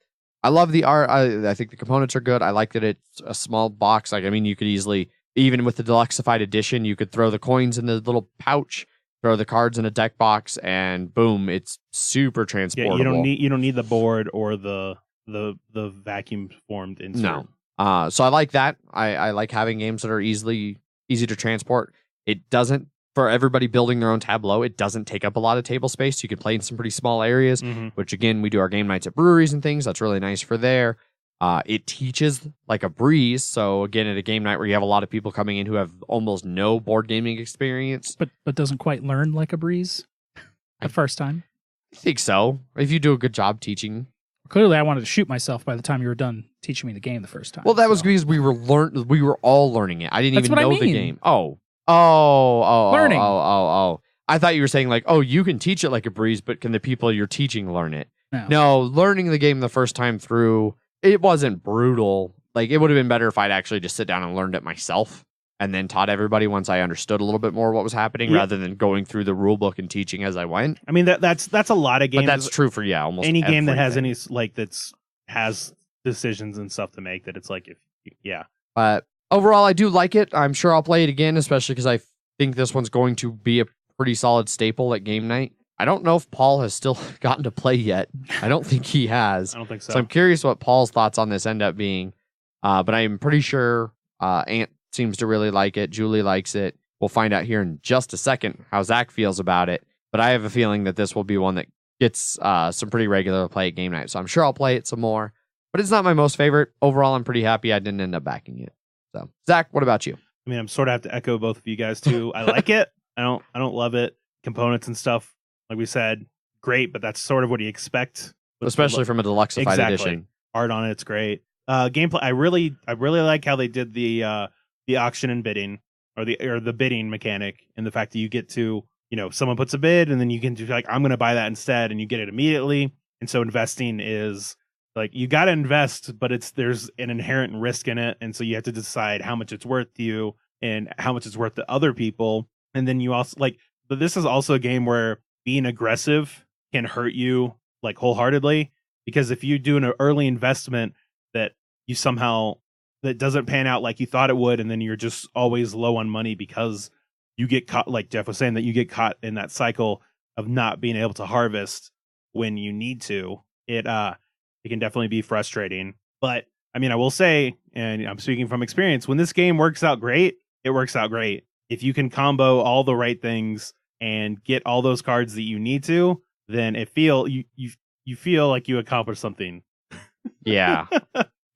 I love the art. I think the components are good. I like that it's a small box. Like, I mean, you could easily, even with the deluxeified edition, you could throw the coins in the little pouch, throw the cards in a deck box, and boom, it's super transportable. Yeah, you don't need the board or the the vacuum formed insert. No. So I like that. I like having games that are easy to transport. It doesn't, for everybody building their own tableau, it doesn't take up a lot of table space. You can play in some pretty small areas, which again, we do our game nights at breweries and things. That's really nice for there. It teaches like a breeze. So again, at a game night where you have a lot of people coming in who have almost no board gaming experience. But doesn't quite learn like a breeze the first time. I think so. If you do a good job teaching. Clearly, I wanted to shoot myself by the time you were done teaching me the game the first time. Well, that was because we were all learning it. I didn't even know the game. Learning. I thought you were saying like, oh, you can teach it like a breeze, but can the people you're teaching learn it? No, learning the game the first time through, it wasn't brutal. Like, it would have been better if I'd actually just sit down and learned it myself and then taught everybody once I understood a little bit more what was happening, rather than going through the rule book and teaching as I went. I mean, that's a lot of games. But that's true for almost any game that has everything. any has decisions and stuff to make. That it's like But overall, I do like it. I'm sure I'll play it again, especially because I think this one's going to be a pretty solid staple at game night. I don't know if Paul has still gotten to play yet. I don't think he has. I don't think so. So I'm curious what Paul's thoughts on this end up being. But I'm pretty sure Ant seems to really like it. Julie likes it. We'll find out here in just a second how Zach feels about it. But I have a feeling that this will be one that gets some pretty regular play at game night. So I'm sure I'll play it some more. But it's not my most favorite. Overall, I'm pretty happy I didn't end up backing it. So, Zach, what about you? I mean, I'm sort of have to echo both of you guys too. I like it. I don't love it. Components and stuff, like we said, great, but that's sort of what you expect. Especially from a deluxeified edition. Art on it's great. Gameplay, I really like how they did the auction and bidding, or the bidding mechanic, and the fact that you get to, someone puts a bid and then you can do like, I'm going to buy that instead, and you get it immediately. And so investing is like, you got to invest, but there's an inherent risk in it, and so you have to decide how much it's worth to you and how much it's worth to other people. And then you also but this is also a game where being aggressive can hurt you like wholeheartedly, because if you do an early investment that you somehow that doesn't pan out like you thought it would, and then you're just always low on money because you get caught, like Jeff was saying, that you get caught in that cycle of not being able to harvest when you need to, it can definitely be frustrating. But I mean, I will say, and I'm speaking from experience, when this game works out great, it works out great. If you can combo all the right things and get all those cards that you need to, then you feel like you accomplished something. Yeah.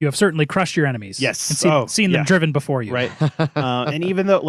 You have certainly crushed your enemies. Yes. And seen them driven before you. Right. And even though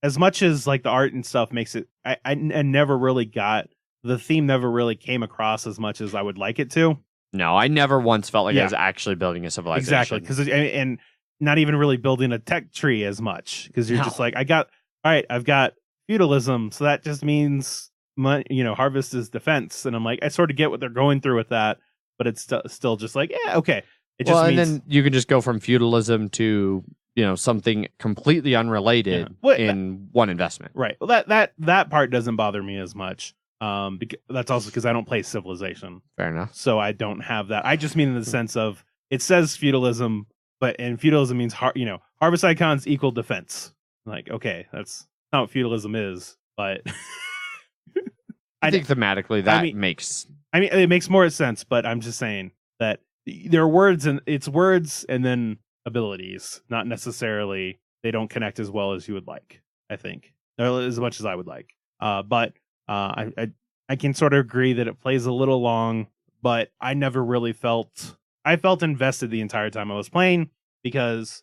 as much as like the art and stuff makes it, I never really got, the theme never really came across as much as I would like it to. No, I never once felt like I was actually building a civilization. Exactly. Because and not even really building a tech tree as much, because you're just like, I've got feudalism, so that just means harvest is defense, and I'm like, I sort of get what they're going through with that, but it's still just like, yeah, okay. It just means, and then you can just go from feudalism to something completely unrelated in one investment. Right. Well, that part doesn't bother me as much. That's also because I don't play Civilization. Fair enough. So I don't have that. I just mean in the sense of, it says feudalism, and feudalism means harvest icons equal defense. Like, okay, that's not what feudalism is, but I think thematically that makes. I mean, it makes more sense, but I'm just saying that there are words, and it's words and then abilities, not necessarily, they don't connect as well as you would like, I think, or as much as I would like. But I can sort of agree that it plays a little long, but I never really felt invested the entire time I was playing, because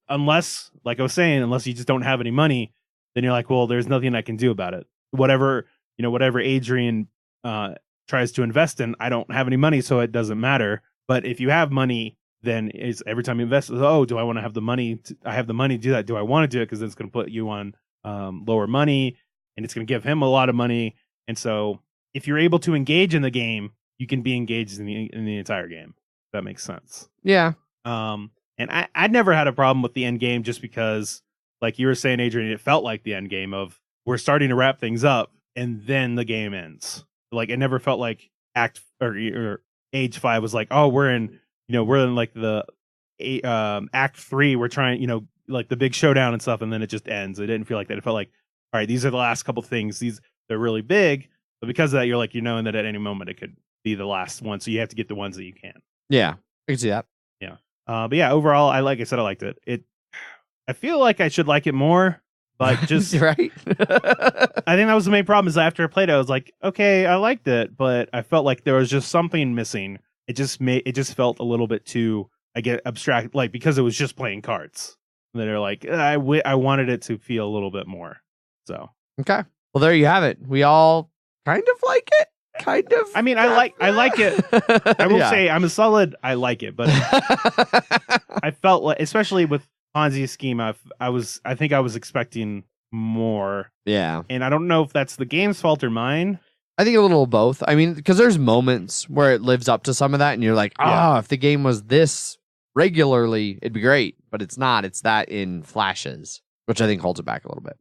unless, like I was saying, unless you just don't have any money, then you're like, well, there's nothing I can do about it. Whatever Adrian tries to invest in, I don't have any money, so it doesn't matter. But if you have money, then is every time you invest, do I want to have the money? I have the money to do that. Do I want to do it? Because it's going to put you on lower money, and it's going to give him a lot of money. And so if you're able to engage in the game, you can be engaged in the entire game. If that makes sense. Yeah. And I never had a problem with the end game, just because, like you were saying, Adrian, it felt like the end game of, we're starting to wrap things up and then the game ends. Like, it never felt like or Age 5 was like, oh, we're in like the Act 3, we're trying, like the big showdown and stuff, and then it just ends. It didn't feel like that. It felt like, all right, these are the last couple things. They're really big, but because of that, you're like, that at any moment it could be the last one, so you have to get the ones that you can. Yeah, I can see that. But yeah, overall, like I said, I liked it. I feel like I should like it more, but just right. I think that was the main problem. Is after I played it, I was like, okay, I liked it, but I felt like there was just something missing. It just felt a little bit too, I get abstract, like because it was just playing cards. And they're like, I wanted it to feel a little bit more. So Okay. Well, there you have it. We all kind of like it. Kind of. I mean, I like it. I will say I'm a solid. I like it, but I felt like, especially with Ponzi scheme, I think I was expecting more. Yeah. And I don't know if that's the game's fault or mine. I think a little of both. I mean, because there's moments where it lives up to some of that, and you're like, if the game was this regularly, it'd be great. But it's not. It's that in flashes, which I think holds it back a little bit.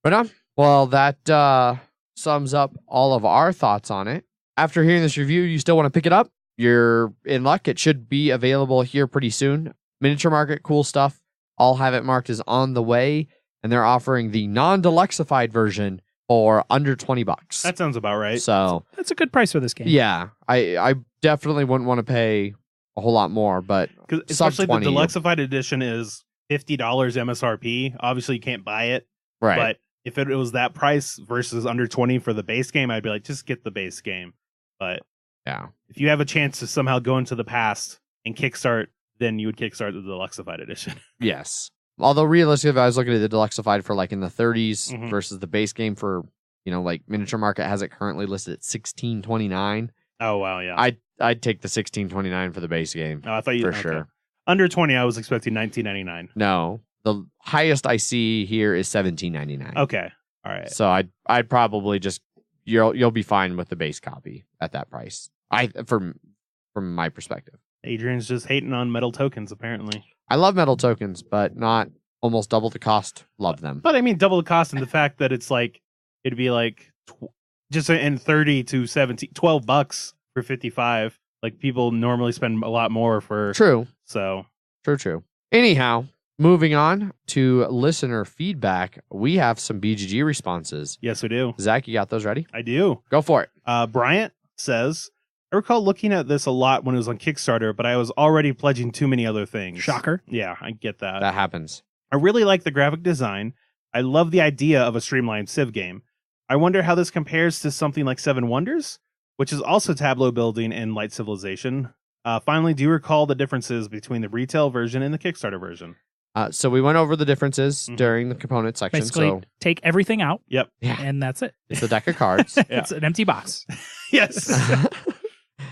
But well, that sums up all of our thoughts on it. After hearing this review, you still want to pick it up? You're in luck. It should be available here pretty soon. Miniature Market, cool stuff. All have it marked as on the way, and they're offering the non-deluxified version for under $20. That sounds about right. So That's a good price for this game. yeah, I definitely wouldn't want to pay a whole lot more, but especially the sub-20, deluxified edition is $50 MSRP. Obviously, you can't buy it, right? But if it was that price versus under 20 for the base game, I'd be like, just get the base game. But yeah, if you have a chance to somehow go into the past and kickstart, then you would kickstart the deluxified edition. Yes. Although realistically, I was looking at the deluxified for like in the 30s Mhm. versus the base game for, like Miniature Market has it currently listed at $16.29. Oh wow, yeah. I'd take the $16.29 for the base game I thought you for okay. sure. Under 20, I was expecting $19.99. No, the highest I see here is $17.99. Okay, all right. So I'd probably just you'll be fine with the base copy at that price. From my perspective. Adrian's just hating on metal tokens, apparently. I love metal tokens, but not almost double the cost. Love them. But I mean, double the cost, and the fact that it's like it'd be like just in 30 to 17, $12 for 55. Like people normally spend a lot more for. True. So True. Anyhow, moving on to listener feedback, we have some BGG responses. yes, we do. Zach, you got those ready? I do. Go for it. Bryant says, I recall looking at this a lot when it was on Kickstarter, but I was already pledging too many other things. Shocker. Yeah, I get that. That happens. I really like the graphic design. I love the idea of a streamlined Civ game. I wonder how this compares to something like Seven Wonders, which is also tableau building and light civilization. Finally, do you recall the differences between the retail version and the Kickstarter version? So we went over the differences Mhm. during the component section. Basically, So take everything out, Yep. yeah, and that's it. it's a deck of cards. Yeah. It's an empty box. Yes.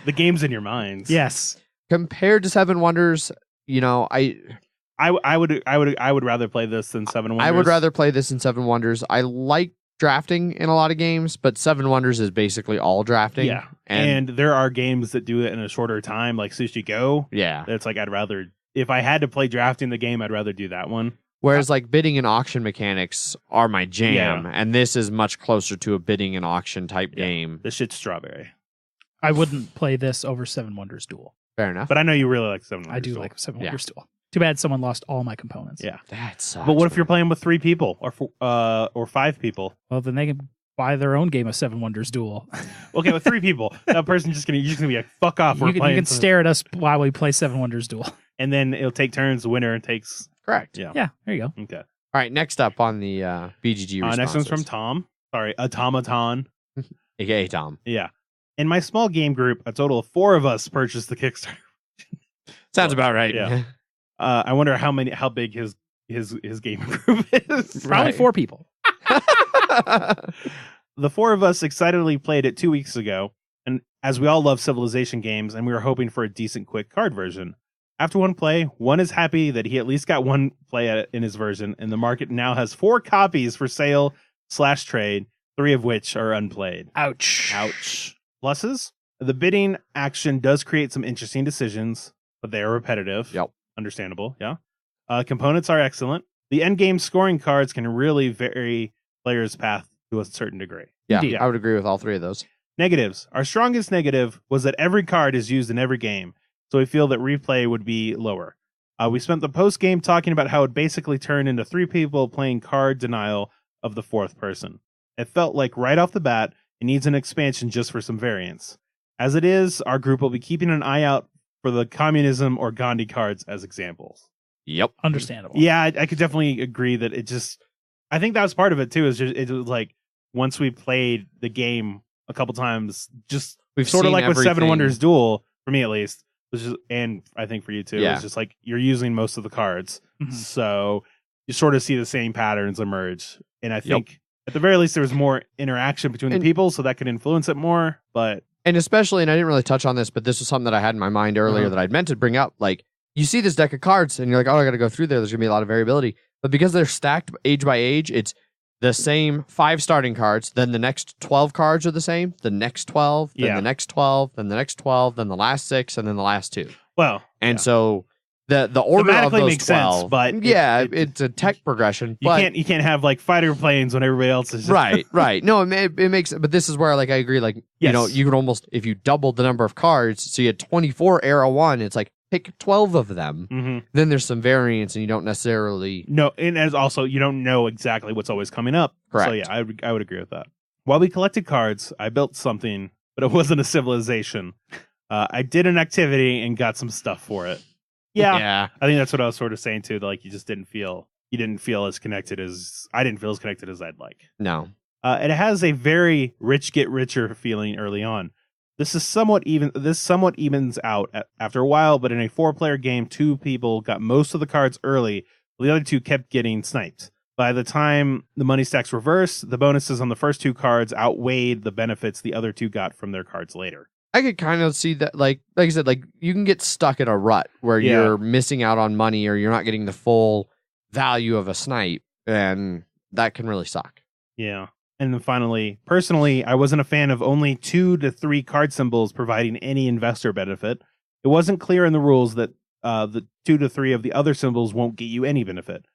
The game's in your minds. Yes. Compared to Seven Wonders, I would rather play this than Seven Wonders. I would rather play this in Seven Wonders. I like drafting in a lot of games, but Seven Wonders is basically all drafting. Yeah. And And there are games that do it in a shorter time, like Sushi Go. yeah. It's like if I had to play drafting the game, I'd rather do that one. Whereas like bidding and auction mechanics are my jam, Yeah. and this is much closer to a bidding and auction type Yeah. game. This shit's strawberry. I wouldn't play this over Seven Wonders Duel. Fair enough. But I know you really like Seven Wonders. I do Duel. like Seven Yeah. Wonders Duel. Too bad someone lost all my components. Yeah. That sucks. But what if you're man. playing with 3 people or 5 people? Well, then they can buy their own game of Seven Wonders Duel. Okay, with 3 people, that person's you're just gonna be like, fuck off. You can stare at us while we play Seven Wonders Duel. and then it'll take turns. The winner takes. Correct. Yeah. Yeah, there you go. Okay. All right, next up on the BGG responses. Next one's from Tom. Sorry, Automaton. AKA Tom. Yeah. In my small game group, a total of 4 of us purchased the Kickstarter. Sounds about right. Yeah. I wonder how big his game group is. Probably Right. 4 people. The 4 of us excitedly played it 2 weeks ago, and as we all love Civilization games, and we were hoping for a decent quick card version. After one play, one is happy that he at least got one play at it in his version, and the market now has 4 copies for sale/trade, 3 of which are unplayed. Ouch. Ouch. Pluses: the bidding action does create some interesting decisions, but they are repetitive. Yep. Understandable, yeah. Components are excellent. The endgame scoring cards can really vary players' path to a certain degree. Yeah, Indeed. I would agree with all 3 of those. Negatives. Our strongest negative was that every card is used in every game, so we feel that replay would be lower. We spent the post-game talking about how it basically turned into 3 people playing card denial of the 4th person. It felt like right off the bat, it needs an expansion just for some variance. As it is, our group will be keeping an eye out for the communism or Gandhi cards as examples. Yep. Understandable. Yeah, I could definitely agree that it just. I think that was part of it too. Is just it was like once we played the game a couple times, just We've sort of seen like with Seven everything. Wonders Duel for me at least. Was just, and I think for you too. Yeah. It's just like you're using most of the cards, Mhm. so you sort of see the same patterns emerge. And I think at the very least there was more interaction between the people, so that could influence it more. But And especially, and I didn't really touch on this, but this was something that I had in my mind earlier that I'd meant to bring up. Like, you see this deck of cards, and you're like, oh, I got to go through there. There's going to be a lot of variability. But because they're stacked age by age, it's the same 5 starting cards, then the next 12 cards are the same, the next 12, then the next 12, then the next 12, then the last 6, and then the last 2. Well, and so the order of those makes 12, sense, but it's a tech progression. But you can't have like fighter planes when everybody else is just right. No, it makes, but this is where like I agree. Like you know, you could almost, if you doubled the number of cards, so you had 24 era 1, it's like pick 12 of them. Then there's some variance, and you don't necessarily and as also you don't know exactly what's always coming up. Correct. So yeah, I would agree with that. While we collected cards, I built something, but it wasn't a civilization. I did an activity and got some stuff for it. Yeah. I think that's what I was sort of saying too. Like you didn't feel as connected as I didn't feel as connected as I'd like. No. It has a very rich get richer feeling early on. This somewhat evens out after a while, but in a 4-player game, 2 people got most of the cards early, while the other 2 kept getting sniped. By the time the money stacks reverse, the bonuses on the first 2 cards outweighed the benefits the other 2 got from their cards later. I could kind of see that, like I said, like you can get stuck in a rut where you're missing out on money or you're not getting the full value of a snipe, and that can really suck. Yeah. And then finally, personally, I wasn't a fan of only 2 to 3 card symbols providing any investor benefit. It wasn't clear in the rules that the 2 to 3 of the other symbols won't get you any benefit.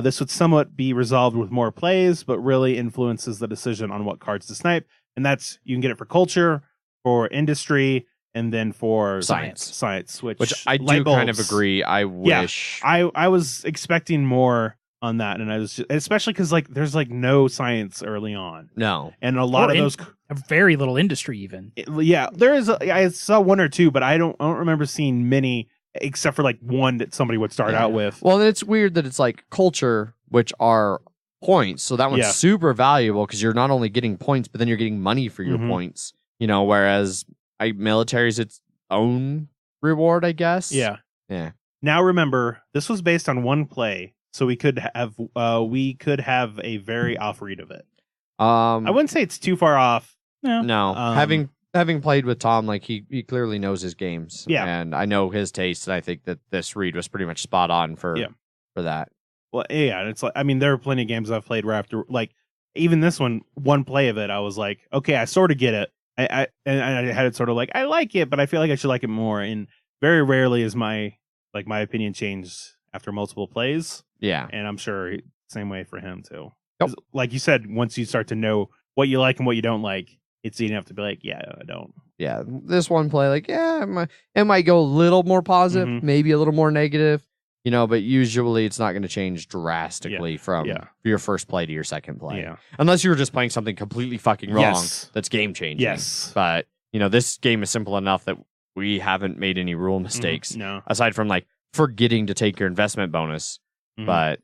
This would somewhat be resolved with more plays, but really influences the decision on what cards to snipe. And that's, you can get it for culture, for industry, and then for science, which I do kind of agree. I wish I was expecting more on that, and I was especially because like there's like no science early on. No, and a lot of those very little industry even. There is. I saw 1 or 2, but I don't remember seeing many except for like 1 that somebody would start out with. Well, it's weird that it's like culture, which are points, so that one's super valuable because you're not only getting points, but then you're getting money for your points. You know, whereas military is its own reward, I guess. Yeah. Now remember, this was based on 1 play, so we could have a very off read of it. I wouldn't say it's too far off. No. Having played with Tom, like he clearly knows his games. Yeah. And I know his taste, and I think that this read was pretty much spot on for that. Well, yeah, it's like, I mean, there are plenty of games I've played where after like even this one play of it, I was like, okay, I sort of get it. I had it sort of like, I like it, but I feel like I should like it more. And very rarely is my opinion changed after multiple plays. Yeah. And I'm sure same way for him too. Yep. Like you said, once you start to know what you like and what you don't like, it's easy enough to be like, yeah, I don't. Yeah. This one play, like, it might go a little more positive, maybe a little more negative, you know, but usually it's not going to change drastically from your first play to your second play. Yeah. Unless you were just playing something completely fucking wrong that's game changing. Yes. But, you know, this game is simple enough that we haven't made any rule mistakes. No. Aside from like forgetting to take your investment bonus. But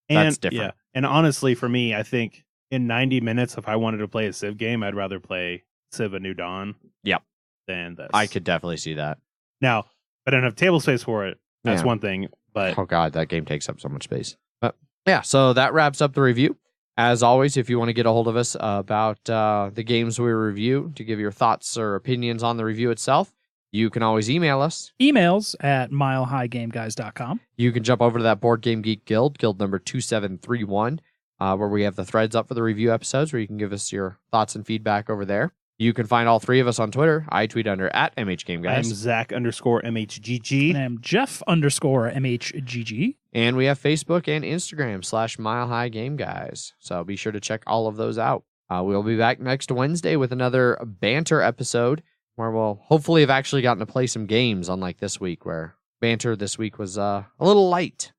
that's different. Yeah. And honestly, for me, I think in 90 minutes, if I wanted to play a Civ game, I'd rather play Civ A New Dawn. Yep. Than this. I could definitely see that. Now, I don't have table space for it. That's one thing. But oh god, that game takes up so much space. But yeah, so that wraps up the review. As always, if you want to get a hold of us about the games we review, to give your thoughts or opinions on the review itself, you can always email us. Emails at milehighgameguys.com. You can jump over to that Board Game Geek Guild number 2731, where we have the threads up for the review episodes, where you can give us your thoughts and feedback over there. You can find all 3 of us on Twitter. I tweet under @MHGameGuys. I'm Zach_MHGG. And I'm Jeff_MHGG. And we have Facebook and Instagram /MileHighGameGuys. So be sure to check all of those out. We'll be back next Wednesday with another banter episode, where we'll hopefully have actually gotten to play some games, unlike this week, where banter this week was a little light,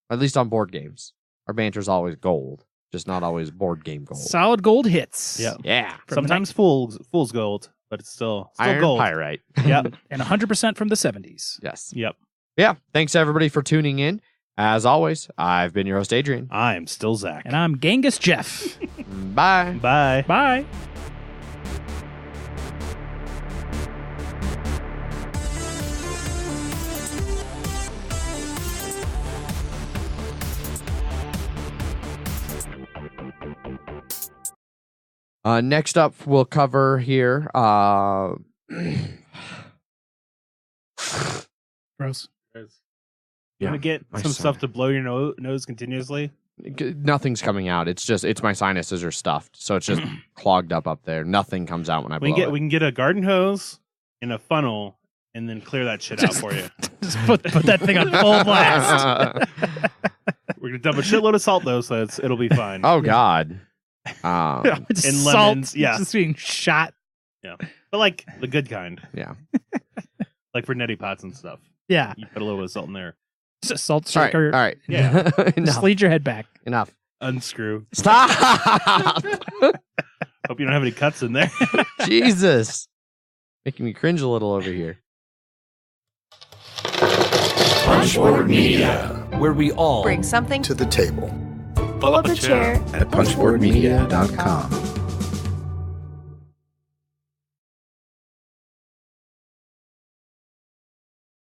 at least on board games. Our banter's always gold, just not always board game gold. Solid gold hits. Yeah. Sometimes fool's gold. but it's still Iron gold. pyrite. Yep. And 100% from the 70s. Yes. Yep. Yeah. Thanks everybody for tuning in. As always, I've been your host, Adrian. I am still Zach. And I'm Genghis Jeff. Bye. Bye. Bye. Next up, we'll cover here. Gross. You want to get my some son. stuff to blow your nose continuously? Nothing's coming out. It's my sinuses are stuffed, so it's just clogged up there. Nothing comes out when I blow it. We can get a garden hose and a funnel, and then clear that shit out for you. Just put that thing on full blast. We're gonna dump a shitload of salt though, so it'll be fine. Oh God. It's And salt, lemons, yeah. just being shot. But like the good kind, Yeah. like for neti pots and stuff. Yeah. You put a little bit of salt in there. Salt All right. shaker. All right. Yeah. Just Enough. lead your head back. Enough. Unscrew. Stop. Hope you don't have any cuts in there. Jesus. Making me cringe a little over here. Punchboard Media, where we all Bring something to the table pull up a chair at punchboardmedia.com.